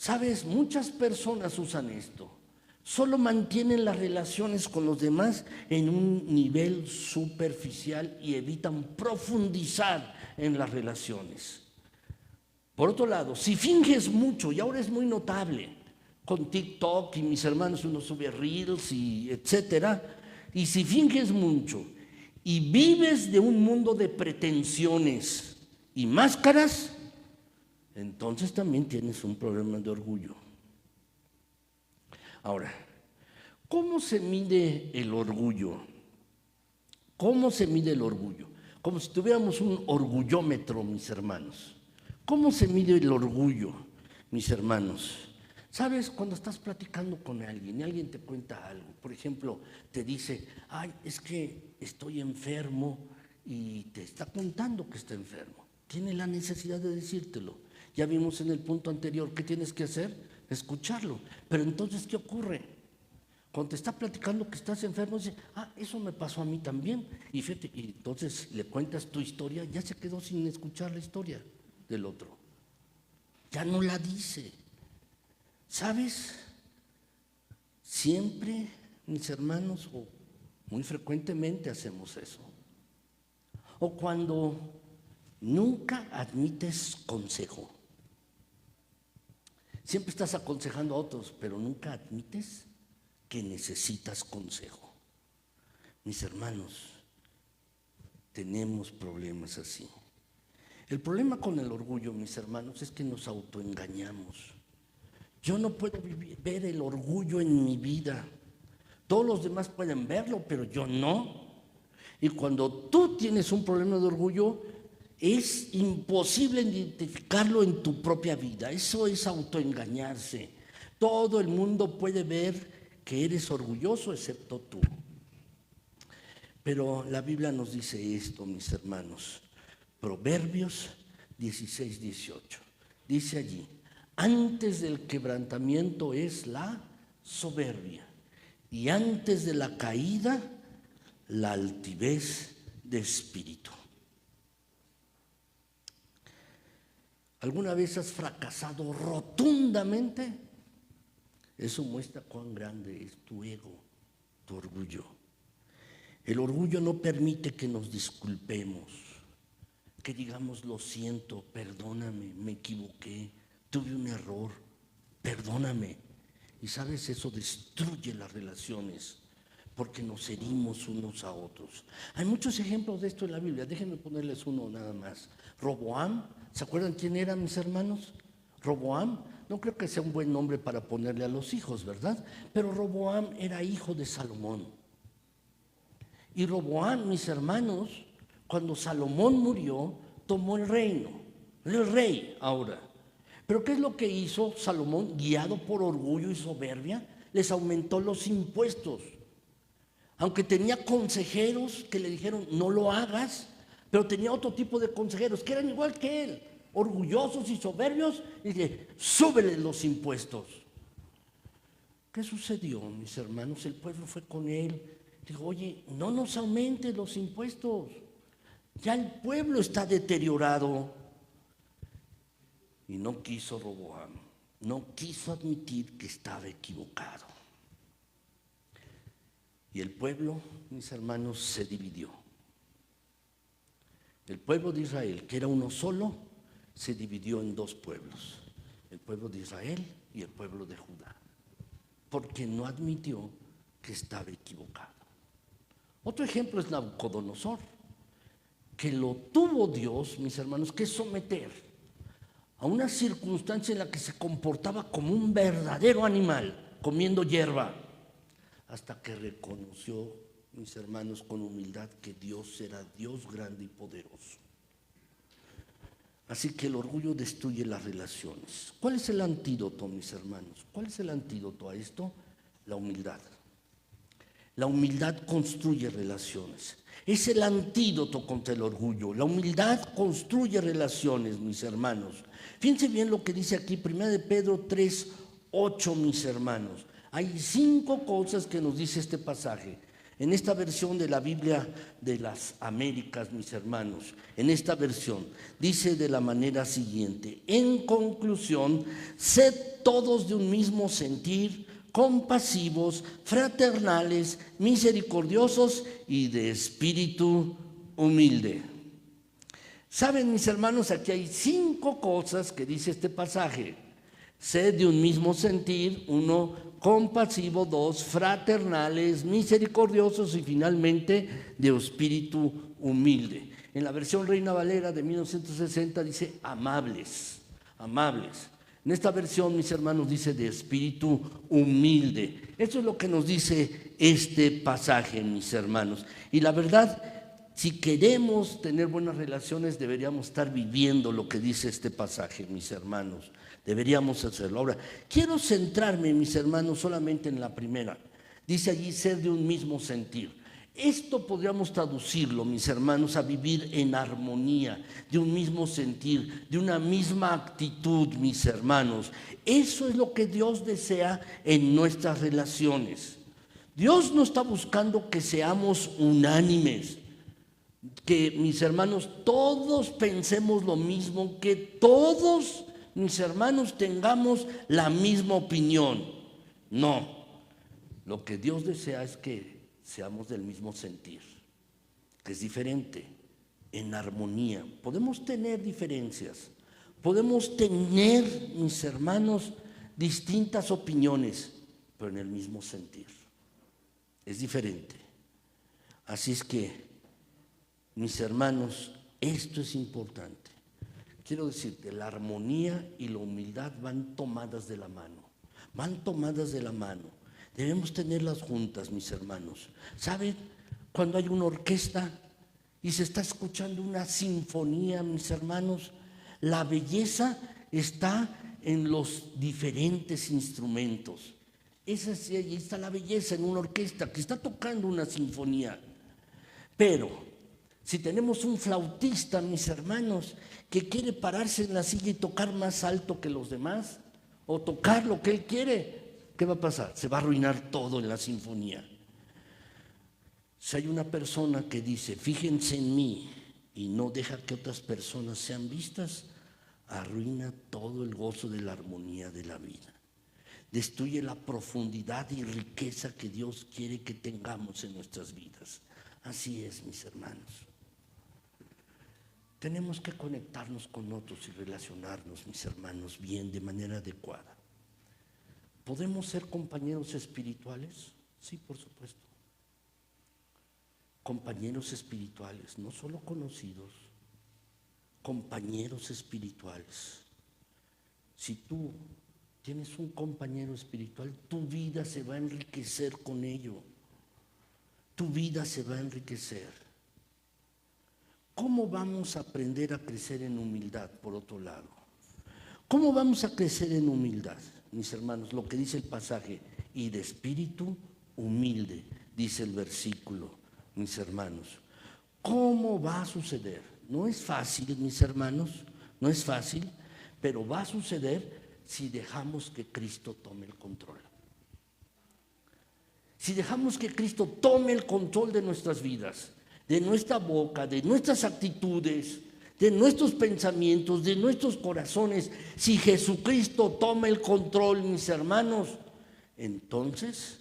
Sabes, muchas personas usan esto. Solo mantienen las relaciones con los demás en un nivel superficial y evitan profundizar en las relaciones. Por otro lado, si finges mucho, y ahora es muy notable, con TikTok y mis hermanos uno sube reels y etcétera, y si finges mucho y vives de un mundo de pretensiones y máscaras, entonces también tienes un problema de orgullo. Ahora, ¿cómo se mide el orgullo? ¿Cómo se mide el orgullo? Como si tuviéramos un orgullómetro, mis hermanos. ¿Cómo se mide el orgullo, mis hermanos? ¿Sabes? Cuando estás platicando con alguien y alguien te cuenta algo, por ejemplo, te dice, ay, es que estoy enfermo y te está contando que está enfermo. Tiene la necesidad de decírtelo. Ya vimos en el punto anterior, ¿qué tienes que hacer? Escucharlo. Pero entonces, ¿qué ocurre? Cuando te está platicando que estás enfermo, dice, eso me pasó a mí también. Y fíjate, y entonces le cuentas tu historia, ya se quedó sin escuchar la historia del otro. Ya no la dice. ¿Sabes? Siempre, mis hermanos, o muy frecuentemente hacemos eso. O cuando nunca admites consejo. Siempre estás aconsejando a otros, pero nunca admites que necesitas consejo. Mis hermanos, tenemos problemas así. El problema con el orgullo, mis hermanos, es que nos autoengañamos. Yo no puedo ver el orgullo en mi vida. Todos los demás pueden verlo, pero yo no. Y cuando tú tienes un problema de orgullo, es imposible identificarlo en tu propia vida. Eso es autoengañarse. Todo el mundo puede ver que eres orgulloso, excepto tú. Pero la Biblia nos dice esto, mis hermanos. Proverbios 16, 18. Dice allí, antes del quebrantamiento es la soberbia, y antes de la caída, la altivez de espíritu. ¿Alguna vez has fracasado rotundamente? Eso muestra cuán grande es tu ego, tu orgullo. El orgullo no permite que nos disculpemos, que digamos lo siento, perdóname, me equivoqué, tuve un error, perdóname. Y sabes, eso destruye las relaciones porque nos herimos unos a otros. Hay muchos ejemplos de esto en la Biblia. Déjenme ponerles uno nada más. Roboam, ¿se acuerdan quién era, mis hermanos? Roboam, no creo que sea un buen nombre para ponerle a los hijos, ¿verdad? Pero Roboam era hijo de Salomón. Y Roboam, mis hermanos, cuando Salomón murió, tomó el reino, el rey ahora. Pero ¿qué es lo que hizo Salomón? Guiado por orgullo y soberbia, les aumentó los impuestos. Aunque tenía consejeros que le dijeron, no lo hagas, pero tenía otro tipo de consejeros que eran igual que él, orgullosos y soberbios, y dije, súbele los impuestos. ¿Qué sucedió, mis hermanos? El pueblo fue con él, dijo, oye, no nos aumentes los impuestos, ya el pueblo está deteriorado. Y no quiso Roboam, no quiso admitir que estaba equivocado. Y el pueblo, mis hermanos, se dividió. El pueblo de Israel, que era uno solo, se dividió en dos pueblos. El pueblo de Israel y el pueblo de Judá. Porque no admitió que estaba equivocado. Otro ejemplo es Nabucodonosor, que lo tuvo Dios, mis hermanos, que someter a una circunstancia en la que se comportaba como un verdadero animal, comiendo hierba, hasta que reconoció, mis hermanos, con humildad que Dios era Dios grande y poderoso. Así que el orgullo destruye las relaciones. ¿Cuál es el antídoto, mis hermanos? ¿Cuál es el antídoto a esto? La humildad. La humildad construye relaciones. Es el antídoto contra el orgullo. La humildad construye relaciones, mis hermanos. Fíjense bien lo que dice aquí, 1 de Pedro 3:8, mis hermanos. Hay 5 cosas que nos dice este pasaje. En esta versión de la Biblia de las Américas, mis hermanos, en esta versión dice de la manera siguiente: en conclusión, sed todos de un mismo sentir, compasivos, fraternales, misericordiosos y de espíritu humilde. Saben, mis hermanos, aquí hay 5 cosas que dice este pasaje. Sed de un mismo sentir, 1, compasivo, 2, fraternales, misericordiosos y finalmente de espíritu humilde. En la versión Reina Valera de 1960 dice amables, amables. En esta versión, mis hermanos, dice de espíritu humilde. Eso es lo que nos dice este pasaje, mis hermanos. Y la verdad, si queremos tener buenas relaciones, deberíamos estar viviendo lo que dice este pasaje, mis hermanos. Deberíamos hacerlo. Ahora, quiero centrarme, mis hermanos, solamente en la primera. Dice allí ser de un mismo sentir. Esto podríamos traducirlo, mis hermanos, a vivir en armonía, de un mismo sentir, de una misma actitud, mis hermanos. Eso es lo que Dios desea en nuestras relaciones. Dios no está buscando que seamos unánimes, que, mis hermanos, todos pensemos lo mismo, que todos, mis hermanos, tengamos la misma opinión. No, lo que Dios desea es que seamos del mismo sentir, que es diferente, en armonía. Podemos tener diferencias, podemos tener, mis hermanos, distintas opiniones, pero en el mismo sentir. Es diferente. Así es que, mis hermanos, esto es importante. Quiero decirte, la armonía y la humildad van tomadas de la mano. Van tomadas de la mano. Debemos tenerlas juntas, mis hermanos. ¿Saben? Cuando hay una orquesta y se está escuchando una sinfonía, mis hermanos, la belleza está en los diferentes instrumentos. Ahí está la belleza en una orquesta que está tocando una sinfonía. Pero si tenemos un flautista, mis hermanos, que quiere pararse en la silla y tocar más alto que los demás, o tocar lo que él quiere, ¿qué va a pasar? Se va a arruinar todo en la sinfonía. Si hay una persona que dice, fíjense en mí, y no deja que otras personas sean vistas, arruina todo el gozo de la armonía de la vida. Destruye la profundidad y riqueza que Dios quiere que tengamos en nuestras vidas. Así es, mis hermanos. Tenemos que conectarnos con otros y relacionarnos, mis hermanos, bien, de manera adecuada. ¿Podemos ser compañeros espirituales? Sí, por supuesto. Compañeros espirituales, no solo conocidos, compañeros espirituales. Si tú tienes un compañero espiritual, tu vida se va a enriquecer con ello. Tu vida se va a enriquecer. ¿Cómo vamos a aprender a crecer en humildad, por otro lado? ¿Cómo vamos a crecer en humildad, mis hermanos? Lo que dice el pasaje, y de espíritu humilde, dice el versículo, mis hermanos. ¿Cómo va a suceder? No es fácil, mis hermanos, no es fácil, pero va a suceder si dejamos que Cristo tome el control. Si dejamos que Cristo tome el control de nuestras vidas, de nuestra boca, de nuestras actitudes, de nuestros pensamientos, de nuestros corazones, si Jesucristo toma el control, mis hermanos, entonces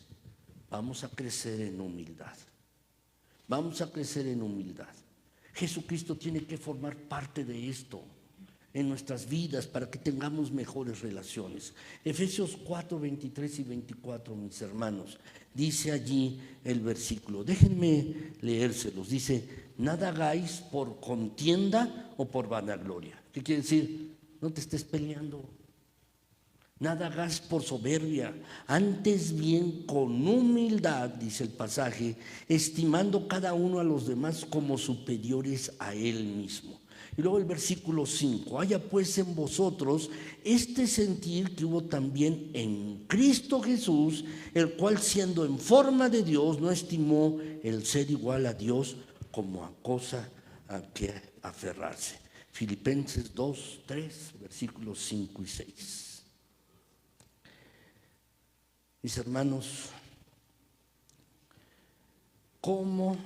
vamos a crecer en humildad. Vamos a crecer en humildad. Jesucristo tiene que formar parte de esto en nuestras vidas para que tengamos mejores relaciones. Efesios 4, 23 y 24, mis hermanos, dice allí el versículo. Déjenme leérselos. Dice, nada hagáis por contienda o por vanagloria. ¿Qué quiere decir? No te estés peleando. Nada hagas por soberbia, antes bien con humildad, dice el pasaje, estimando cada uno a los demás como superiores a él mismo. Y luego el versículo 5, haya pues en vosotros este sentir que hubo también en Cristo Jesús, el cual siendo en forma de Dios no estimó el ser igual a Dios como a cosa a que aferrarse. Filipenses 2, 3, versículos 5 y 6. Mis hermanos, ¿Cómo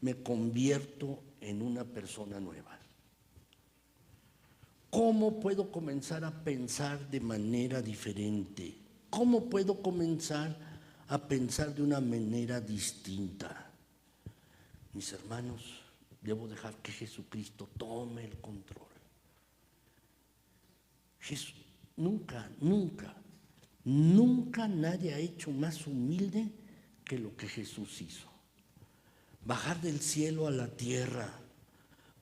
me convierto en una persona nueva? ¿Cómo puedo comenzar a pensar de manera diferente? ¿Cómo puedo comenzar a pensar de una manera distinta? Mis hermanos, debo dejar que Jesucristo tome el control. Nunca nadie ha hecho más humilde que lo que Jesús hizo. Bajar del cielo a la tierra,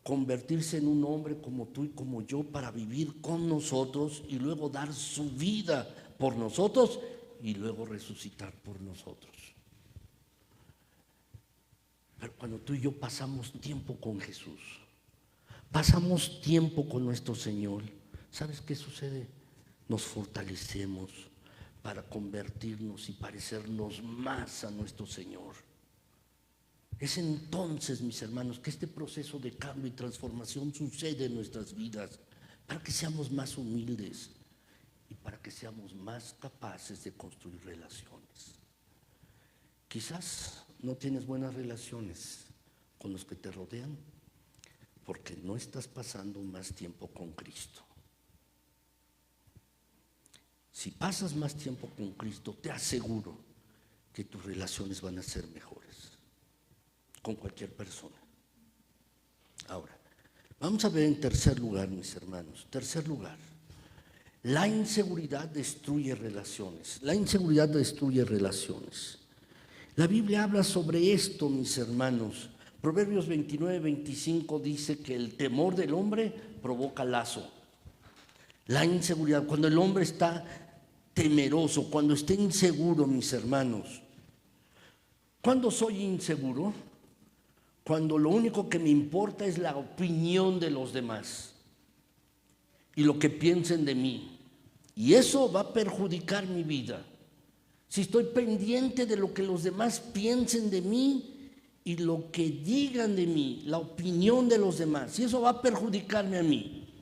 convertirse en un hombre como tú y como yo para vivir con nosotros y luego dar su vida por nosotros y luego resucitar por nosotros. Pero cuando tú y yo pasamos tiempo con Jesús, pasamos tiempo con nuestro Señor, ¿sabes qué sucede? Nos fortalecemos para convertirnos y parecernos más a nuestro Señor. Es entonces, mis hermanos, que este proceso de cambio y transformación sucede en nuestras vidas para que seamos más humildes y para que seamos más capaces de construir relaciones. Quizás no tienes buenas relaciones con los que te rodean porque no estás pasando más tiempo con Cristo. Si pasas más tiempo con Cristo, te aseguro que tus relaciones van a ser mejores con cualquier persona. Ahora, vamos a ver en tercer lugar, mis hermanos. Tercer lugar, la inseguridad destruye relaciones. La inseguridad destruye relaciones. La Biblia habla sobre esto, mis hermanos. Proverbios 29-25 dice que el temor del hombre provoca lazo. La inseguridad, cuando el hombre está temeroso, cuando está inseguro, mis hermanos. ¿Cuándo soy inseguro? Cuando lo único que me importa es la opinión de los demás y lo que piensen de mí. Y eso va a perjudicar mi vida. Si estoy pendiente de lo que los demás piensen de mí y lo que digan de mí, la opinión de los demás, y eso va a perjudicarme a mí.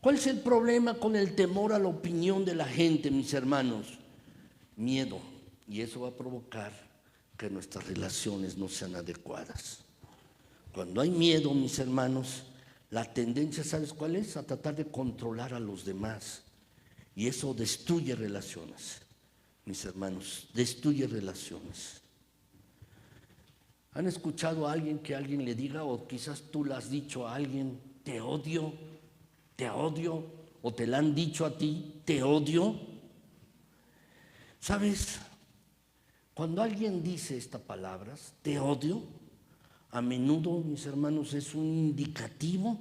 ¿Cuál es el problema con el temor a la opinión de la gente, mis hermanos? Miedo. Y eso va a provocar que nuestras relaciones no sean adecuadas. Cuando hay miedo, mis hermanos, la tendencia, ¿sabes cuál es? A tratar de controlar a los demás. Y eso destruye relaciones, mis hermanos, destruye relaciones. ¿Han escuchado a alguien que alguien le diga, o quizás tú le has dicho a alguien, te odio, o te la han dicho a ti, te odio? ¿Sabes? Cuando alguien dice estas palabras, te odio, a menudo, mis hermanos, es un indicativo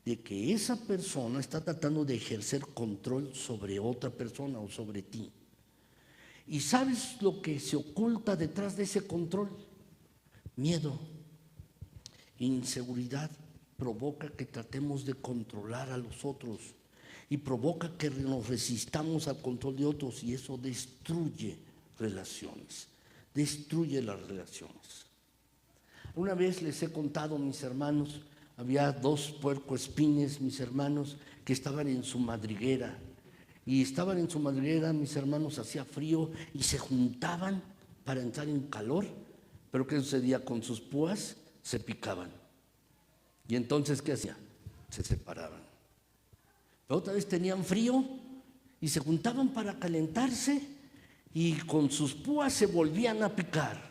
de que esa persona está tratando de ejercer control sobre otra persona o sobre ti. ¿Y sabes lo que se oculta detrás de ese control? Miedo, inseguridad. Provoca que tratemos de controlar a los otros y provoca que nos resistamos al control de otros, y eso destruye relaciones, destruye las relaciones. Una vez les he contado, mis hermanos, había dos puercoespines, mis hermanos, que estaban en su madriguera. Y estaban en su madriguera, mis hermanos, hacía frío y se juntaban para entrar en calor. Pero ¿qué sucedía? Con sus púas se picaban. Y entonces, ¿qué hacían? Se separaban. Pero otra vez tenían frío y se juntaban para calentarse y con sus púas se volvían a picar.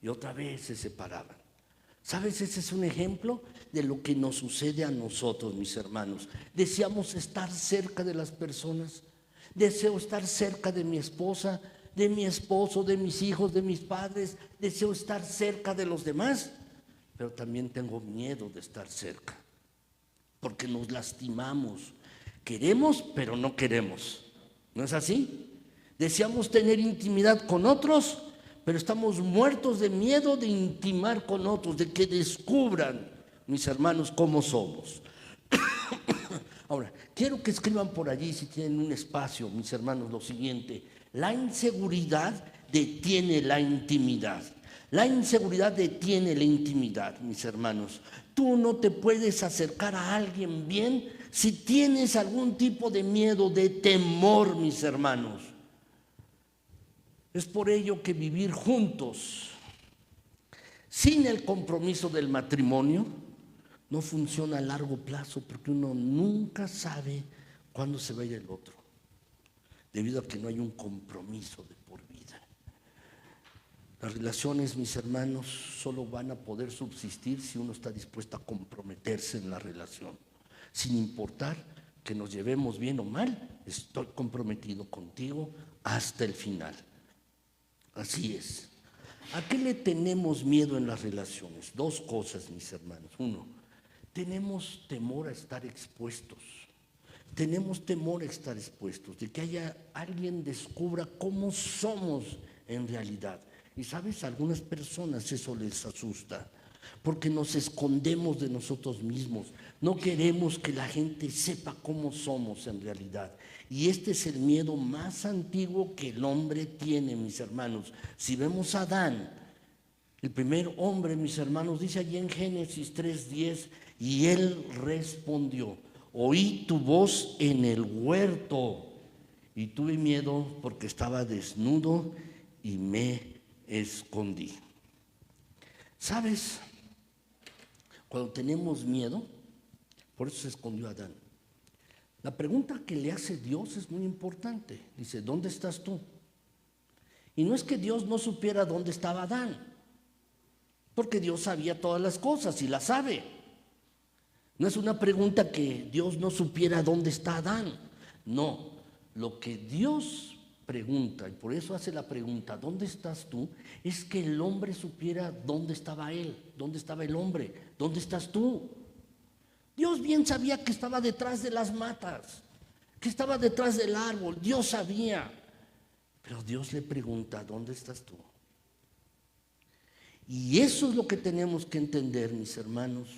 Y otra vez se separaban. ¿Sabes? Ese es un ejemplo de lo que nos sucede a nosotros, mis hermanos. Deseamos estar cerca de las personas. Deseo estar cerca de mi esposa, de mi esposo, de mis hijos, de mis padres. Deseo estar cerca de los demás. Pero también tengo miedo de estar cerca, porque nos lastimamos. Queremos, pero no queremos. ¿No es así? Deseamos tener intimidad con otros, pero estamos muertos de miedo de intimar con otros, de que descubran, mis hermanos, cómo somos. Ahora, quiero que escriban por allí, si tienen un espacio, mis hermanos, lo siguiente: la inseguridad detiene la intimidad. La inseguridad detiene la intimidad, mis hermanos. Tú no te puedes acercar a alguien bien si tienes algún tipo de miedo, de temor, mis hermanos. Es por ello que vivir juntos Sin el compromiso del matrimonio, no funciona a largo plazo, porque uno nunca sabe cuándo se va a ir el otro, debido a que no hay un compromiso de por vida. Las relaciones, mis hermanos, solo van a poder subsistir si uno está dispuesto a comprometerse en la relación, sin importar que nos llevemos bien o mal. Estoy comprometido contigo hasta el final. Así es. ¿A qué le tenemos miedo en las relaciones? Dos cosas, mis hermanos. Uno, tenemos temor a estar expuestos. Tenemos temor a estar expuestos, de que haya alguien descubra cómo somos en realidad. Y sabes, a algunas personas eso les asusta, porque nos escondemos de nosotros mismos. No queremos que la gente sepa cómo somos en realidad. Y este es el miedo más antiguo que el hombre tiene, mis hermanos. Si vemos a Adán, el primer hombre, mis hermanos, dice allí en Génesis 3:10, y él respondió: oí tu voz en el huerto y tuve miedo porque estaba desnudo y me escondí. ¿Sabes? Cuando tenemos miedo, por eso se escondió Adán. La pregunta que le hace Dios es muy importante. Dice: ¿dónde estás tú? Y no es que Dios no supiera dónde estaba Adán, porque Dios sabía todas las cosas y las sabe. No es una pregunta que Dios no supiera dónde está Adán. No, lo que Dios pregunta, y por eso hace la pregunta, ¿dónde estás tú?, es que el hombre supiera dónde estaba él, dónde estaba el hombre, dónde estás tú. Dios bien sabía que estaba detrás de las matas, que estaba detrás del árbol. Dios sabía, pero Dios le pregunta: ¿dónde estás tú? Y eso es lo que tenemos que entender, mis hermanos.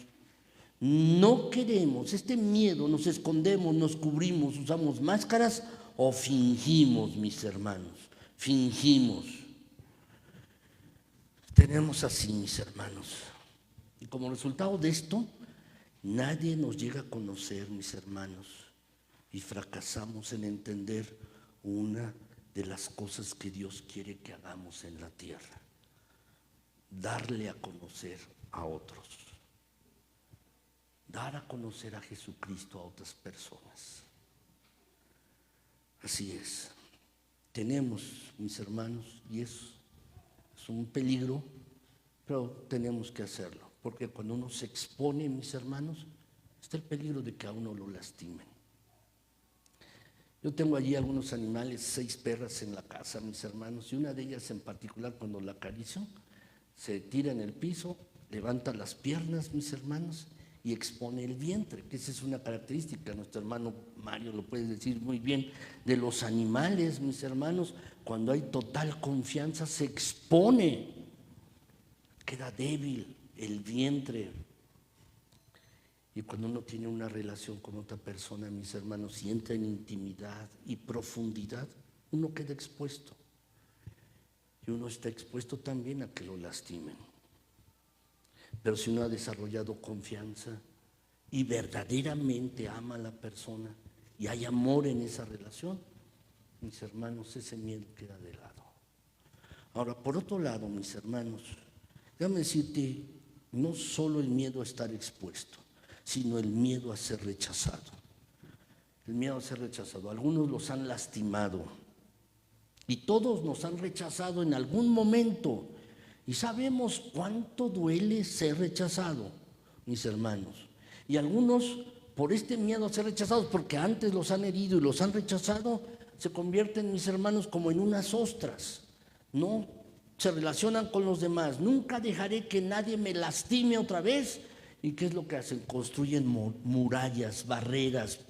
No queremos, este miedo, nos escondemos, nos cubrimos, usamos máscaras o fingimos, mis hermanos, fingimos. Tenemos así, mis hermanos. Y como resultado de esto, nadie nos llega a conocer, mis hermanos, y fracasamos en entender una de las cosas que Dios quiere que hagamos en la tierra: darle a conocer a otros, dar a conocer a Jesucristo a otras personas. Así es. Tenemos, mis hermanos, y es un peligro, pero tenemos que hacerlo, porque cuando uno se expone, mis hermanos, está el peligro de que a uno lo lastimen. Yo tengo allí algunos animales, 6 perras en la casa, mis hermanos, y una de ellas en particular, cuando la acaricio, se tira en el piso, levanta las piernas, mis hermanos, y expone el vientre, que esa es una característica, nuestro hermano Mario lo puede decir muy bien, de los animales, mis hermanos. Cuando hay total confianza, se expone, queda débil el vientre. Y cuando uno tiene una relación con otra persona, mis hermanos, y entra en intimidad y profundidad, uno queda expuesto. Y uno está expuesto también a que lo lastimen. Pero si uno ha desarrollado confianza y verdaderamente ama a la persona y hay amor en esa relación, mis hermanos, ese miedo queda de lado. Ahora, por otro lado, mis hermanos, déjame decirte, no solo el miedo a estar expuesto, sino el miedo a ser rechazado. El miedo a ser rechazado. Algunos los han lastimado y todos nos han rechazado en algún momento. Y sabemos cuánto duele ser rechazado, mis hermanos. Y algunos, por este miedo a ser rechazados, porque antes los han herido y los han rechazado, se convierten, mis hermanos, como en unas ostras. No se relacionan con los demás. Nunca dejaré que nadie me lastime otra vez. ¿Y qué es lo que hacen? Construyen murallas, barreras,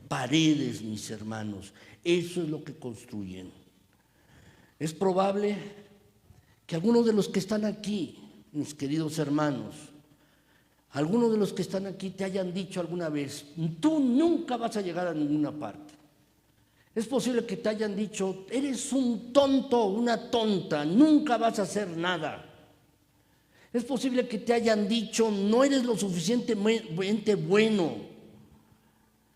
paredes, mis hermanos. Eso es lo que construyen. Es probable que algunos de los que están aquí, mis queridos hermanos, algunos de los que están aquí te hayan dicho alguna vez: tú nunca vas a llegar a ninguna parte. Es posible que te hayan dicho: eres un tonto, una tonta, nunca vas a hacer nada. Es posible que te hayan dicho: no eres lo suficientemente bueno.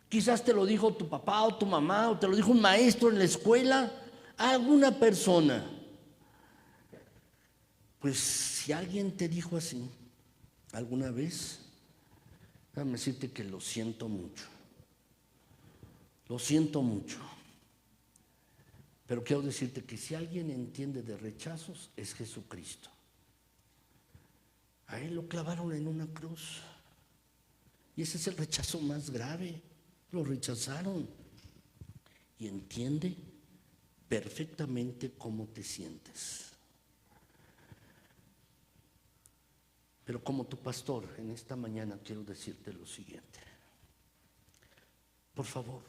Quizás te lo dijo tu papá o tu mamá, o te lo dijo un maestro en la escuela, alguna persona. Pues si alguien te dijo así alguna vez, déjame decirte que lo siento mucho. Lo siento mucho. Pero quiero decirte que si alguien entiende de rechazos, es Jesucristo. A Él lo clavaron en una cruz. Y ese es el rechazo más grave. Lo rechazaron. Y entiende perfectamente cómo te sientes. Pero como tu pastor, en esta mañana quiero decirte lo siguiente. Por favor,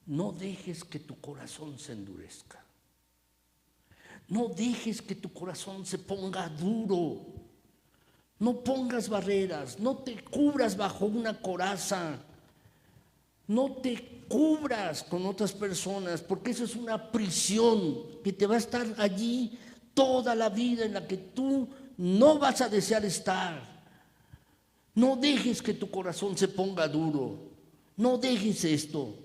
no dejes que tu corazón se endurezca. No dejes que tu corazón se ponga duro. No pongas barreras, no te cubras bajo una coraza. No te cubras con otras personas, porque eso es una prisión que te va a estar allí toda la vida, en la que tú no vas a desear estar. No dejes que tu corazón se ponga duro. No dejes esto.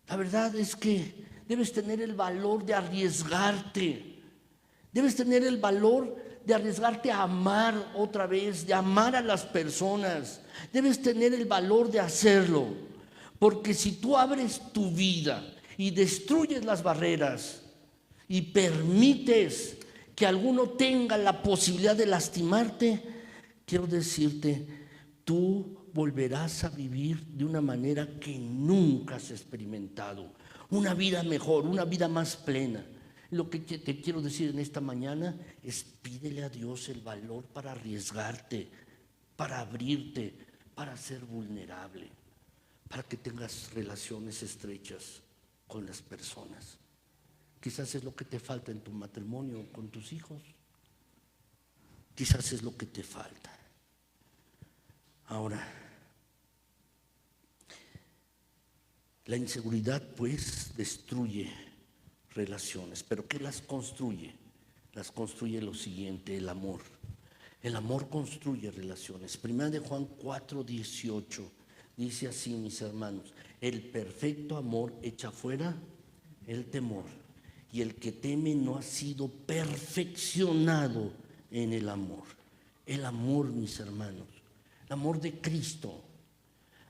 La verdad es que debes tener el valor de arriesgarte. Debes tener el valor de arriesgarte a amar otra vez, de amar a las personas. Debes tener el valor de hacerlo. Porque si tú abres tu vida y destruyes las barreras y permites que alguno tenga la posibilidad de lastimarte, quiero decirte, tú volverás a vivir de una manera que nunca has experimentado. Una vida mejor, una vida más plena. Lo que te quiero decir en esta mañana es: pídele a Dios el valor para arriesgarte, para abrirte, para ser vulnerable, para que tengas relaciones estrechas con las personas. Quizás es lo que te falta en tu matrimonio con tus hijos. Quizás es lo que te falta. Ahora, la inseguridad pues destruye relaciones, pero ¿qué las construye? Las construye lo siguiente: el amor. El amor construye relaciones. Primera de Juan 4:18 dice así, mis hermanos: el perfecto amor echa fuera el temor, y el que teme no ha sido perfeccionado en el amor. El amor, mis hermanos, el amor de Cristo.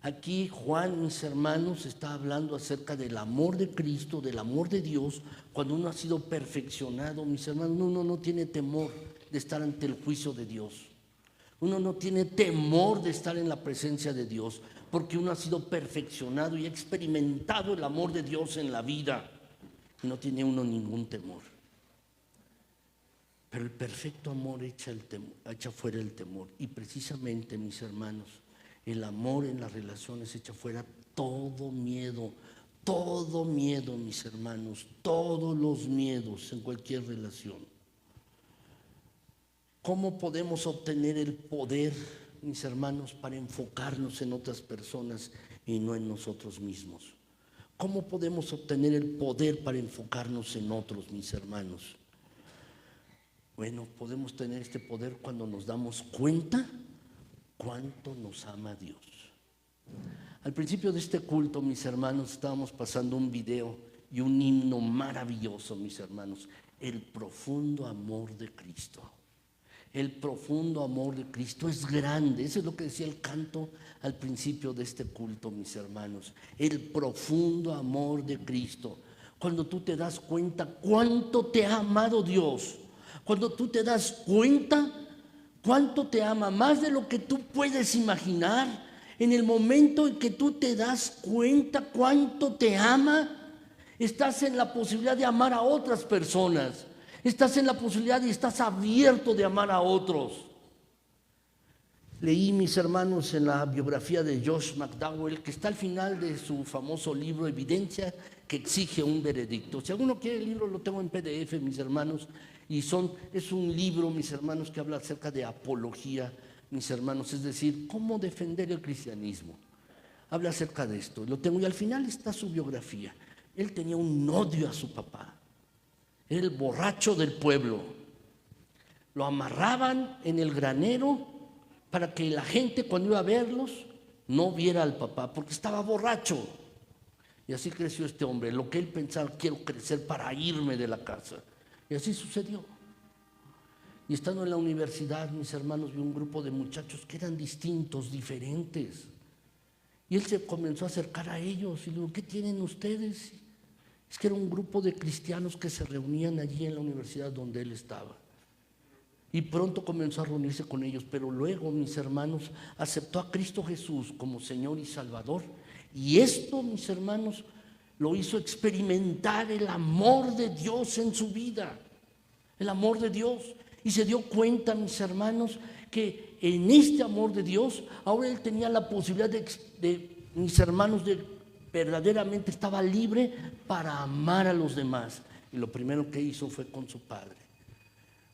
Aquí Juan, mis hermanos, está hablando acerca del amor de Cristo, del amor de Dios. Cuando uno ha sido perfeccionado, mis hermanos, uno no tiene temor de estar ante el juicio de Dios. Uno no tiene temor de estar en la presencia de Dios, porque uno ha sido perfeccionado y ha experimentado el amor de Dios en la vida. Y no tiene uno ningún temor. Pero el perfecto amor echa fuera el temor. Y precisamente, mis hermanos, el amor en las relaciones echa fuera todo miedo, mis hermanos, todos los miedos en cualquier relación. ¿Cómo podemos obtener el poder, mis hermanos, para enfocarnos en otras personas y no en nosotros mismos? ¿Cómo podemos obtener el poder para enfocarnos en otros, mis hermanos? Bueno, podemos tener este poder cuando nos damos cuenta cuánto nos ama Dios. Al principio de este culto, mis hermanos, estábamos pasando un video y un himno maravilloso, mis hermanos: el profundo amor de Cristo. El profundo amor de Cristo es grande. Eso es lo que decía el canto al principio de este culto, mis hermanos. El profundo amor de Cristo. Cuando tú te das cuenta cuánto te ha amado Dios, cuando tú te das cuenta cuánto te ama, más de lo que tú puedes imaginar, en el momento en que tú te das cuenta cuánto te ama, estás en la posibilidad de amar a otras personas. Estás en la posibilidad y estás abierto de amar a otros. Leí, mis hermanos, en la biografía de Josh McDowell, que está al final de su famoso libro Evidencia que exige un veredicto. Si alguno quiere el libro, lo tengo en PDF, mis hermanos, y es un libro, mis hermanos, que habla acerca de apología, mis hermanos, es decir, cómo defender el cristianismo. Habla acerca de esto, lo tengo, y al final está su biografía. Él tenía un odio a su papá. Era el borracho del pueblo. Lo amarraban en el granero para que la gente, cuando iba a verlos, no viera al papá, porque estaba borracho. Y así creció este hombre. Lo que él pensaba: quiero crecer para irme de la casa. Y así sucedió. Y estando en la universidad, mis hermanos, vi un grupo de muchachos que eran distintos, diferentes. Y él se comenzó a acercar a ellos y le dijo, ¿qué tienen ustedes? Es que era un grupo de cristianos que se reunían allí en la universidad donde él estaba. Y pronto comenzó a reunirse con ellos, pero luego, mis hermanos, aceptó a Cristo Jesús como Señor y Salvador. Y esto, mis hermanos, lo hizo experimentar el amor de Dios en su vida, el amor de Dios. Y se dio cuenta, mis hermanos, que en este amor de Dios, ahora él tenía la posibilidad mis hermanos, de verdaderamente estaba libre para amar a los demás. Y lo primero que hizo fue con su padre.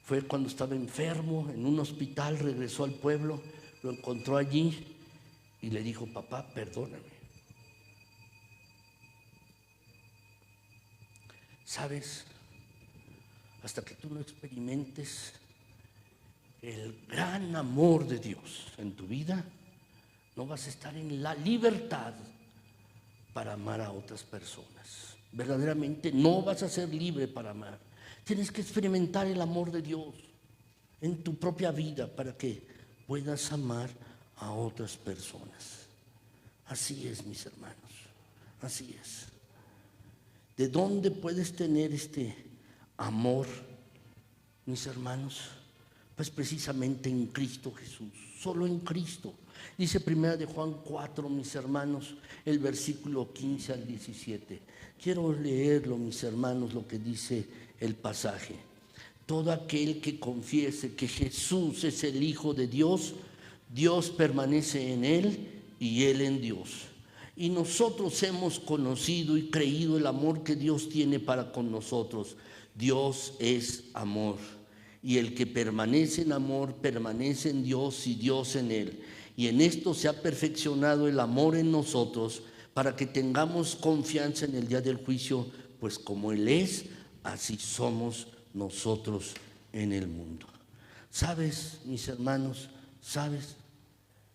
Fue cuando estaba enfermo en un hospital, regresó al pueblo, lo encontró allí y le dijo, papá, perdóname. ¿Sabes? Hasta que tú no experimentes el gran amor de Dios en tu vida, no vas a estar en la libertad para amar a otras personas. Verdaderamente no vas a ser libre para amar. Tienes que experimentar el amor de Dios en tu propia vida para que puedas amar a otras personas. Así es, mis hermanos, así es. ¿De dónde puedes tener este amor, mis hermanos? Pues precisamente en Cristo Jesús, solo en Cristo. Dice 1 de Juan 4, mis hermanos, el versículo 15 al 17. Quiero leerlo, mis hermanos, lo que dice el pasaje. Todo aquel que confiese que Jesús es el Hijo de Dios, Dios permanece en él y él en Dios. Y nosotros hemos conocido y creído el amor que Dios tiene para con nosotros. Dios es amor. Y el que permanece en amor, permanece en Dios y Dios en él. Y en esto se ha perfeccionado el amor en nosotros, para que tengamos confianza en el día del juicio, pues como Él es, así somos nosotros en el mundo. ¿Sabes, mis hermanos? ¿Sabes?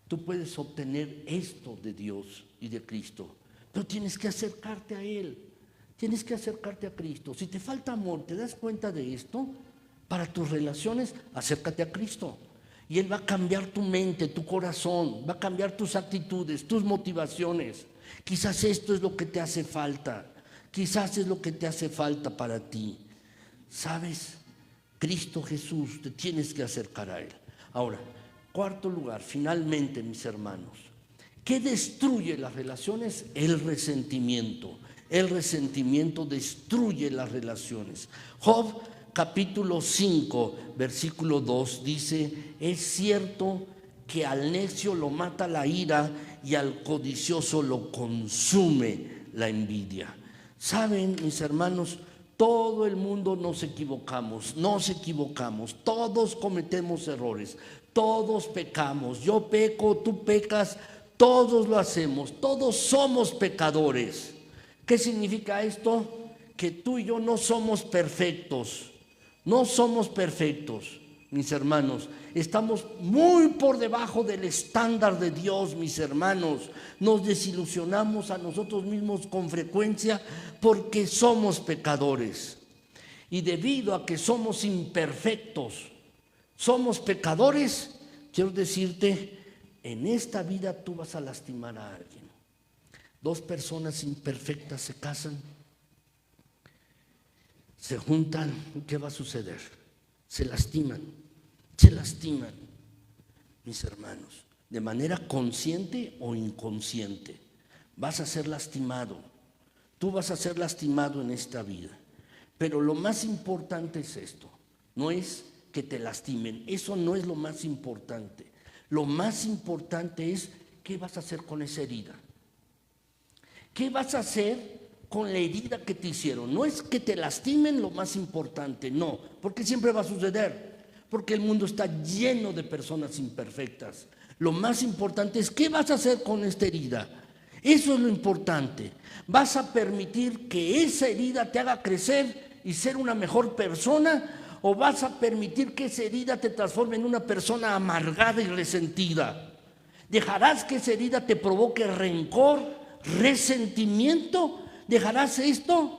Tú puedes obtener esto de Dios y de Cristo, pero tienes que acercarte a Él. Tienes que acercarte a Cristo. Si te falta amor, ¿te das cuenta de esto? Para tus relaciones, acércate a Cristo. Y Él va a cambiar tu mente, tu corazón, va a cambiar tus actitudes, tus motivaciones. Quizás esto es lo que te hace falta. Quizás es lo que te hace falta para ti. ¿Sabes? Cristo Jesús, te tienes que acercar a Él. Ahora, cuarto lugar, finalmente, mis hermanos, ¿qué destruye las relaciones? El resentimiento. El resentimiento destruye las relaciones. Job capítulo 5, versículo 2 dice, es cierto que al necio lo mata la ira y al codicioso lo consume la envidia. Saben, mis hermanos, todo el mundo nos equivocamos, todos cometemos errores, todos pecamos, yo peco, tú pecas, todos lo hacemos, todos somos pecadores. ¿Qué significa esto? Que tú y yo no somos perfectos. No somos perfectos, mis hermanos. Estamos muy por debajo del estándar de Dios, mis hermanos. Nos desilusionamos a nosotros mismos con frecuencia porque somos pecadores. Y debido a que somos imperfectos, somos pecadores, quiero decirte, en esta vida tú vas a lastimar a alguien. Dos personas imperfectas se casan, se juntan, ¿qué va a suceder? Se lastiman, mis hermanos, de manera consciente o inconsciente. Vas a ser lastimado, tú vas a ser lastimado en esta vida. Pero lo más importante es esto, no es que te lastimen, eso no es lo más importante. Lo más importante es qué vas a hacer con esa herida. ¿Qué vas a hacer con la herida que te hicieron? No es que te lastimen lo más importante, no, porque siempre va a suceder, porque el mundo está lleno de personas imperfectas. Lo más importante es qué vas a hacer con esta herida. Eso es lo importante. ¿Vas a permitir que esa herida te haga crecer y ser una mejor persona? ¿O vas a permitir que esa herida te transforme en una persona amargada y resentida? ¿Dejarás que esa herida te provoque rencor, resentimiento? ¿Dejarás esto?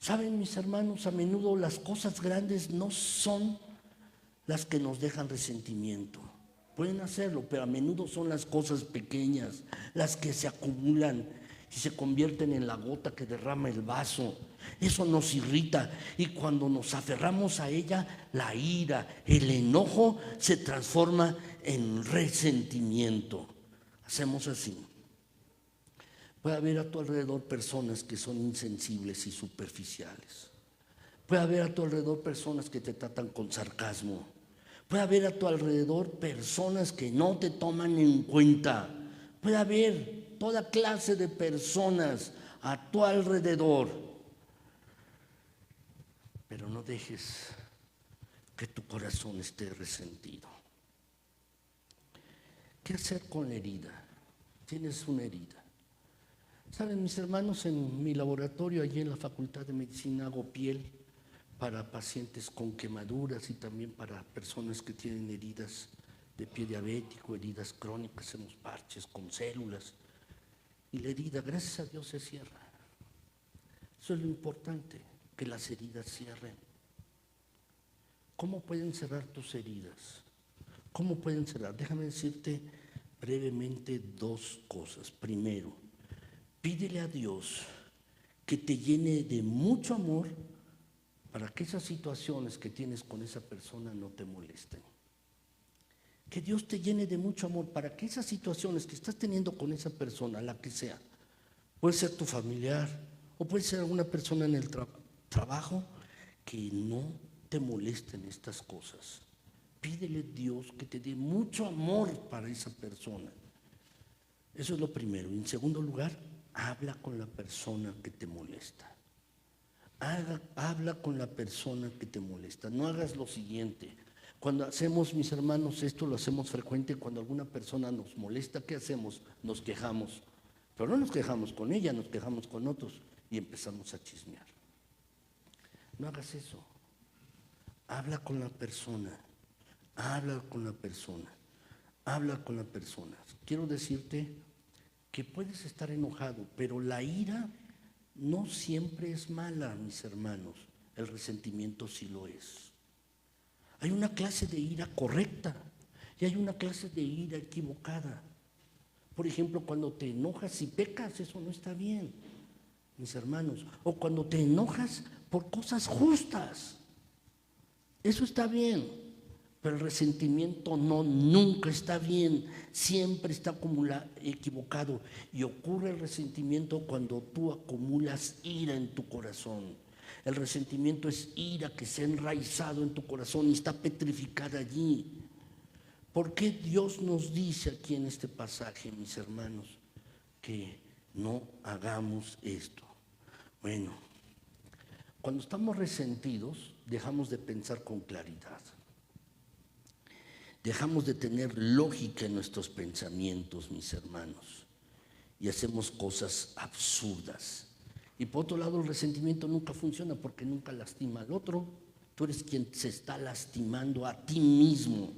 Saben, mis hermanos, a menudo las cosas grandes no son las que nos dejan resentimiento. Pueden hacerlo, pero a menudo son las cosas pequeñas, las que se acumulan y se convierten en la gota que derrama el vaso. Eso nos irrita y cuando nos aferramos a ella, la ira, el enojo se transforma en resentimiento. Hacemos así. Puede haber a tu alrededor personas que son insensibles y superficiales. Puede haber a tu alrededor personas que te tratan con sarcasmo. Puede haber a tu alrededor personas que no te toman en cuenta. Puede haber toda clase de personas a tu alrededor. Pero no dejes que tu corazón esté resentido. ¿Qué hacer con la herida? Tienes una herida. Saben, mis hermanos, en mi laboratorio, allí en la Facultad de Medicina, hago piel para pacientes con quemaduras y también para personas que tienen heridas de pie diabético, heridas crónicas, hacemos parches con células. Y la herida, gracias a Dios, se cierra. Eso es lo importante, que las heridas cierren. ¿Cómo pueden cerrar tus heridas? ¿Cómo pueden cerrar? Déjame decirte brevemente dos cosas. Primero, pídele a Dios que te llene de mucho amor para que esas situaciones que tienes con esa persona no te molesten. Que Dios te llene de mucho amor para que esas situaciones que estás teniendo con esa persona, la que sea, puede ser tu familiar o puede ser alguna persona en el trabajo, que no te molesten estas cosas. Pídele a Dios que te dé mucho amor para esa persona. Eso es lo primero. Y en segundo lugar, habla con la persona que te molesta. Habla con la persona que te molesta. No hagas lo siguiente. Cuando hacemos, mis hermanos, esto lo hacemos frecuente, cuando alguna persona nos molesta, ¿qué hacemos? Nos quejamos. Pero no nos quejamos con ella, nos quejamos con otros y empezamos a chismear. No hagas eso. Habla con la persona. Habla con la persona. Habla con la persona. Quiero decirte que puedes estar enojado, pero la ira no siempre es mala, mis hermanos. El resentimiento sí lo es. Hay una clase de ira correcta y hay una clase de ira equivocada. Por ejemplo, cuando te enojas y pecas, eso no está bien, mis hermanos. O cuando te enojas por cosas justas, eso está bien. Pero el resentimiento no, nunca está bien, siempre está equivocado. Y ocurre el resentimiento cuando tú acumulas ira en tu corazón. El resentimiento es ira que se ha enraizado en tu corazón y está petrificada allí. ¿Por qué Dios nos dice aquí en este pasaje, mis hermanos, que no hagamos esto? Bueno, cuando estamos resentidos, dejamos de pensar con claridad. Dejamos de tener lógica en nuestros pensamientos, mis hermanos, y hacemos cosas absurdas. Y por otro lado, el resentimiento nunca funciona porque nunca lastima al otro. Tú eres quien se está lastimando a ti mismo.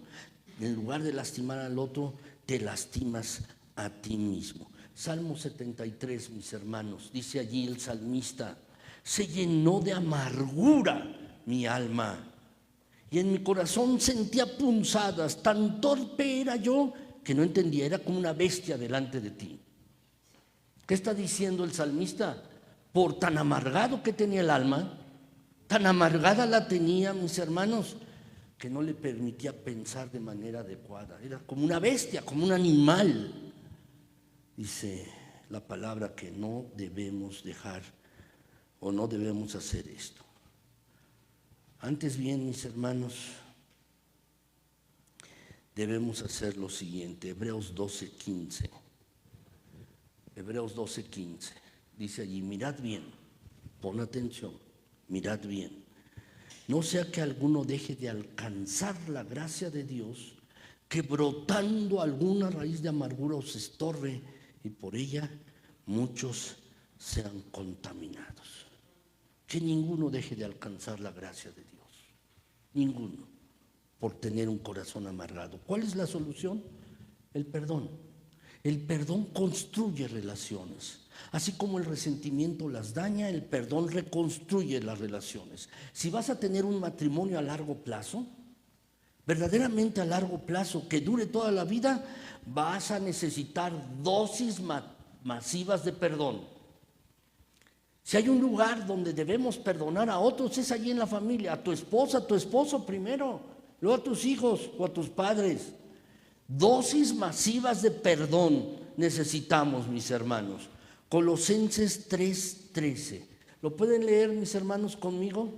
En lugar de lastimar al otro, te lastimas a ti mismo. Salmo 73, mis hermanos, dice allí el salmista: se llenó de amargura mi alma. Y en mi corazón sentía punzadas, tan torpe era yo que no entendía, era como una bestia delante de ti. ¿Qué está diciendo el salmista? Por tan amargado que tenía el alma, tan amargada la tenía, mis hermanos, que no le permitía pensar de manera adecuada. Era como una bestia, como un animal. Dice la palabra que no debemos dejar o no debemos hacer esto. Antes bien, mis hermanos, debemos hacer lo siguiente. Hebreos 12:15. Hebreos 12:15. Dice allí: mirad bien, pon atención, mirad bien. No sea que alguno deje de alcanzar la gracia de Dios, que brotando alguna raíz de amargura os estorbe y por ella muchos sean contaminados. Que ninguno deje de alcanzar la gracia de Dios. Ninguno, por tener un corazón amargado. ¿Cuál es la solución? El perdón. El perdón construye relaciones. Así como el resentimiento las daña, el perdón reconstruye las relaciones. Si vas a tener un matrimonio a largo plazo, verdaderamente a largo plazo, que dure toda la vida, vas a necesitar dosis masivas de perdón. Si hay un lugar donde debemos perdonar a otros, es allí en la familia, a tu esposa, a tu esposo primero, luego a tus hijos o a tus padres. Dosis masivas de perdón necesitamos, mis hermanos. Colosenses 3:13. ¿Lo pueden leer, mis hermanos, conmigo?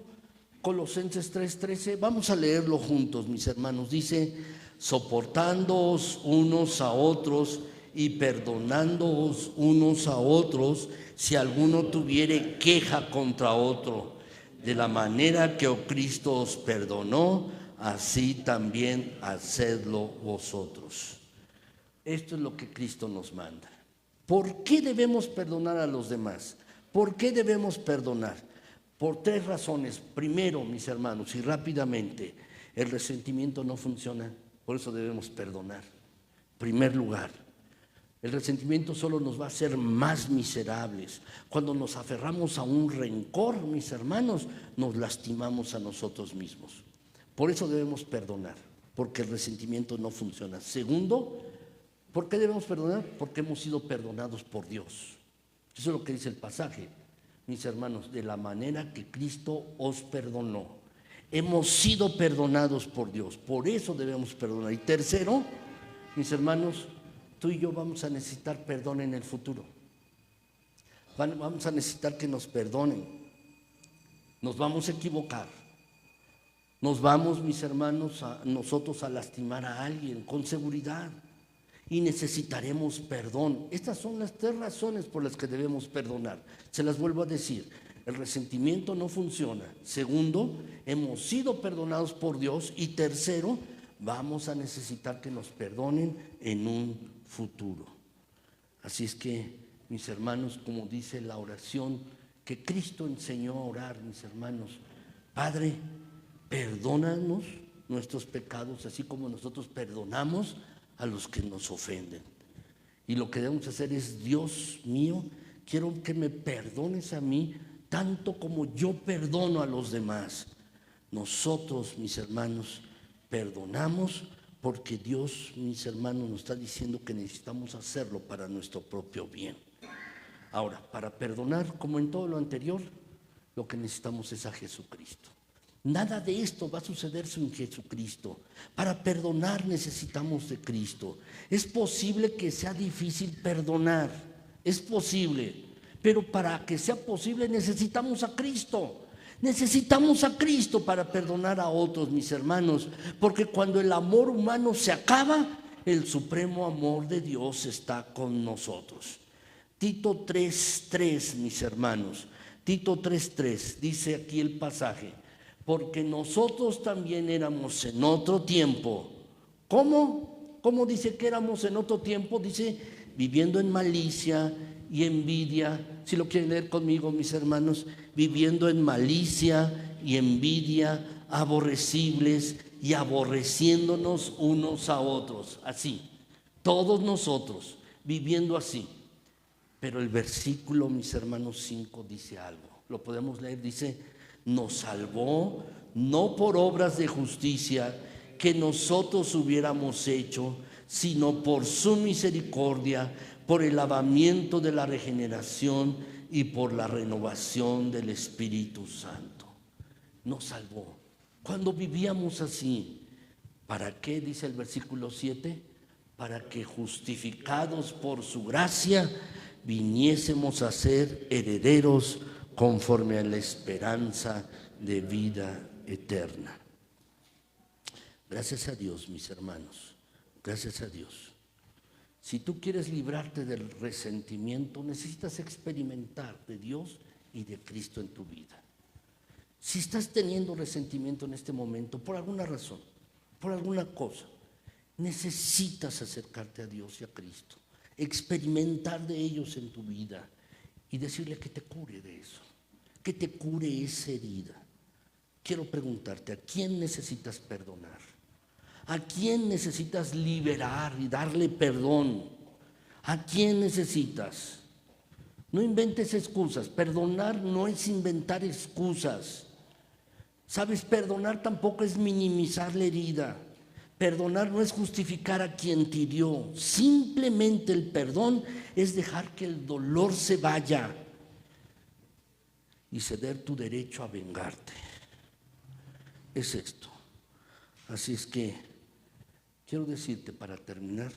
Colosenses 3:13. Vamos a leerlo juntos, mis hermanos. Dice: soportándoos unos a otros y perdonándoos unos a otros, si alguno tuviere queja contra otro, de la manera que Cristo os perdonó, así también hacedlo vosotros. Esto es lo que Cristo nos manda. ¿Por qué debemos perdonar a los demás? ¿Por qué debemos perdonar? Por 3 razones. Primero, mis hermanos, y rápidamente, el resentimiento no funciona, por eso debemos perdonar. Primer lugar, el resentimiento solo nos va a hacer más miserables. Cuando nos aferramos a un rencor, mis hermanos, nos lastimamos a nosotros mismos. Por eso debemos perdonar, porque el resentimiento no funciona. Segundo, ¿por qué debemos perdonar? Porque hemos sido perdonados por Dios. Eso es lo que dice el pasaje, mis hermanos, de la manera que Cristo os perdonó. Hemos sido perdonados por Dios, por eso debemos perdonar. Y tercero, mis hermanos, tú y yo vamos a necesitar perdón en el futuro. Vamos a necesitar que nos perdonen. Nos vamos a equivocar. Nos vamos, mis hermanos, nosotros a lastimar a alguien con seguridad. Y necesitaremos perdón. Estas son las 3 razones por las que debemos perdonar. Se las vuelvo a decir. El resentimiento no funciona. Segundo, hemos sido perdonados por Dios. Y tercero, vamos a necesitar que nos perdonen en un futuro. Así es que, mis hermanos, como dice la oración que Cristo enseñó a orar, mis hermanos: Padre, perdónanos nuestros pecados, así como nosotros perdonamos a los que nos ofenden. Y lo que debemos hacer es: Dios mío, quiero que me perdones a mí tanto como yo perdono a los demás. Nosotros, mis hermanos, perdonamos porque Dios, mis hermanos, nos está diciendo que necesitamos hacerlo para nuestro propio bien. Ahora, para perdonar, como en todo lo anterior, lo que necesitamos es a Jesucristo. Nada de esto va a suceder sin Jesucristo. Para perdonar necesitamos de Cristo. Es posible que sea difícil perdonar, es posible, pero para que sea posible necesitamos a Cristo. Necesitamos a Cristo para perdonar a otros, mis hermanos, porque cuando el amor humano se acaba, el supremo amor de Dios está con nosotros. Tito 3:3, mis hermanos, Tito 3:3, dice aquí el pasaje: porque nosotros también éramos en otro tiempo. ¿Cómo? ¿Cómo dice que éramos en otro tiempo? Dice: viviendo en malicia y envidia. Si lo quieren leer conmigo, mis hermanos: viviendo en malicia y envidia, aborrecibles y aborreciéndonos unos a otros. Así, todos nosotros viviendo así. Pero el versículo, mis hermanos, 5 dice algo. Lo podemos leer, dice: nos salvó no por obras de justicia que nosotros hubiéramos hecho, sino por su misericordia, por el lavamiento de la regeneración y por la renovación del Espíritu Santo. Nos salvó cuando vivíamos así. ¿Para qué? Dice el versículo 7: para que, justificados por su gracia, viniésemos a ser herederos conforme a la esperanza de vida eterna. Gracias a Dios, mis hermanos, gracias a Dios. Si tú quieres librarte del resentimiento, necesitas experimentar de Dios y de Cristo en tu vida. Si estás teniendo resentimiento en este momento, por alguna razón, por alguna cosa, necesitas acercarte a Dios y a Cristo, experimentar de ellos en tu vida y decirle que te cure de eso, que te cure esa herida. Quiero preguntarte: ¿a quién necesitas perdonar? ¿A quién necesitas liberar y darle perdón? ¿A quién necesitas? No inventes excusas. Perdonar no es inventar excusas. ¿Sabes? Perdonar tampoco es minimizar la herida. Perdonar no es justificar a quien te hirió. Simplemente el perdón es dejar que el dolor se vaya y ceder tu derecho a vengarte. Es esto. Así es que quiero decirte para terminar,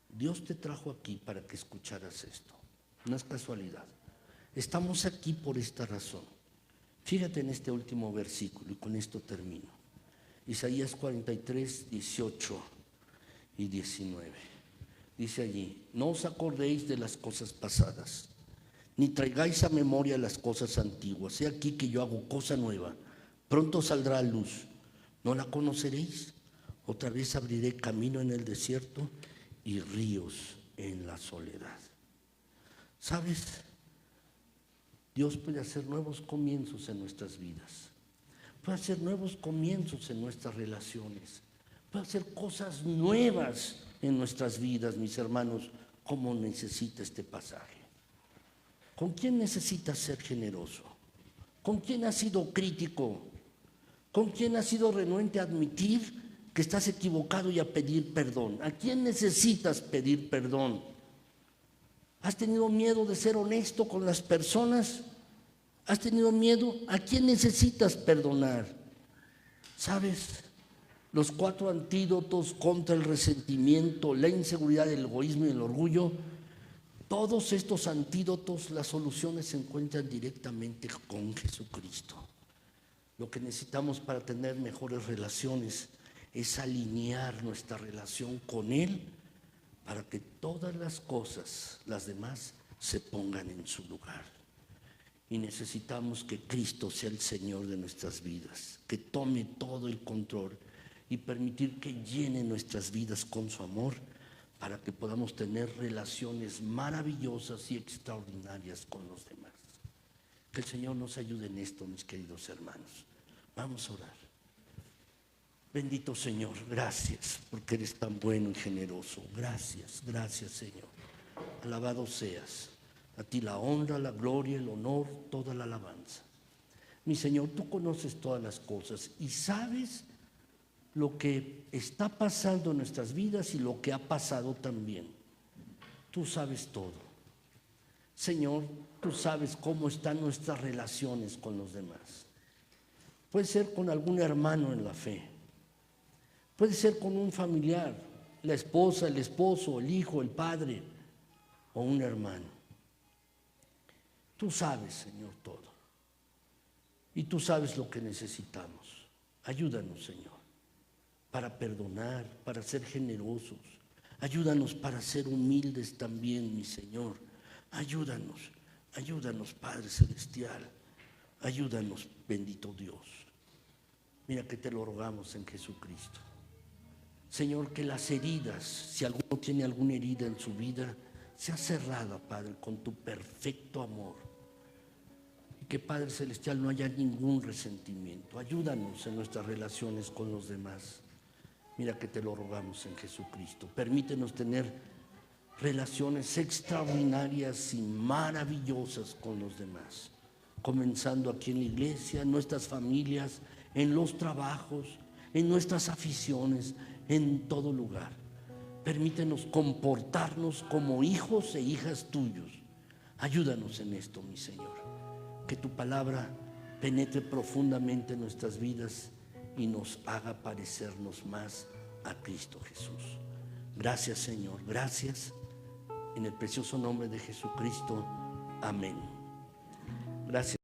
Dios te trajo aquí para que escucharas esto. No es casualidad. Estamos aquí por esta razón. Fíjate en este último versículo y con esto termino. Isaías 43, 18 y 19. Dice allí: no os acordéis de las cosas pasadas, ni traigáis a memoria las cosas antiguas. He aquí que yo hago cosa nueva, pronto saldrá a luz. ¿No la conoceréis? Otra vez abriré camino en el desierto y ríos en la soledad. ¿Sabes? Dios puede hacer nuevos comienzos en nuestras vidas. Puede hacer nuevos comienzos en nuestras relaciones. Puede hacer cosas nuevas en nuestras vidas, mis hermanos, como necesita este pasaje. ¿Con quién necesitas ser generoso? ¿Con quién has sido crítico? ¿Con quién has sido renuente a admitir que estás equivocado y a pedir perdón? ¿A quién necesitas pedir perdón? ¿Has tenido miedo de ser honesto con las personas? ¿Has tenido miedo? ¿A quién necesitas perdonar? ¿Sabes? Los 4 antídotos contra el resentimiento, la inseguridad, el egoísmo y el orgullo, todos estos antídotos, las soluciones se encuentran directamente con Jesucristo. Lo que necesitamos para tener mejores relaciones es alinear nuestra relación con Él para que todas las cosas, las demás, se pongan en su lugar. Y necesitamos que Cristo sea el Señor de nuestras vidas, que tome todo el control y permitir que llene nuestras vidas con su amor para que podamos tener relaciones maravillosas y extraordinarias con los demás. Que el Señor nos ayude en esto, mis queridos hermanos. Vamos a orar. Bendito Señor, gracias porque eres tan bueno y generoso. Gracias, gracias Señor. Alabado seas. A ti la honra, la gloria, el honor, toda la alabanza. Mi Señor, tú conoces todas las cosas y sabes lo que está pasando en nuestras vidas y lo que ha pasado también. Tú sabes todo. Señor, tú sabes cómo están nuestras relaciones con los demás. Puede ser con algún hermano en la fe. Puede ser con un familiar, la esposa, el esposo, el hijo, el padre o un hermano. Tú sabes, Señor, todo. Y tú sabes lo que necesitamos. Ayúdanos, Señor, para perdonar, para ser generosos. Ayúdanos para ser humildes también, mi Señor. Ayúdanos, ayúdanos, Padre Celestial. Ayúdanos, bendito Dios. Mira que te lo rogamos en Jesucristo. Señor, que las heridas, si alguno tiene alguna herida en su vida, sea cerrada, Padre, con tu perfecto amor. Y que, Padre Celestial, no haya ningún resentimiento. Ayúdanos en nuestras relaciones con los demás. Mira que te lo rogamos en Jesucristo. Permítenos tener relaciones extraordinarias y maravillosas con los demás. Comenzando aquí en la iglesia, en nuestras familias, en los trabajos, en nuestras aficiones, en todo lugar. Permítenos comportarnos como hijos e hijas tuyos. Ayúdanos en esto, mi Señor. Que tu palabra penetre profundamente en nuestras vidas y nos haga parecernos más a Cristo Jesús. Gracias, Señor. Gracias. En el precioso nombre de Jesucristo. Amén. Gracias.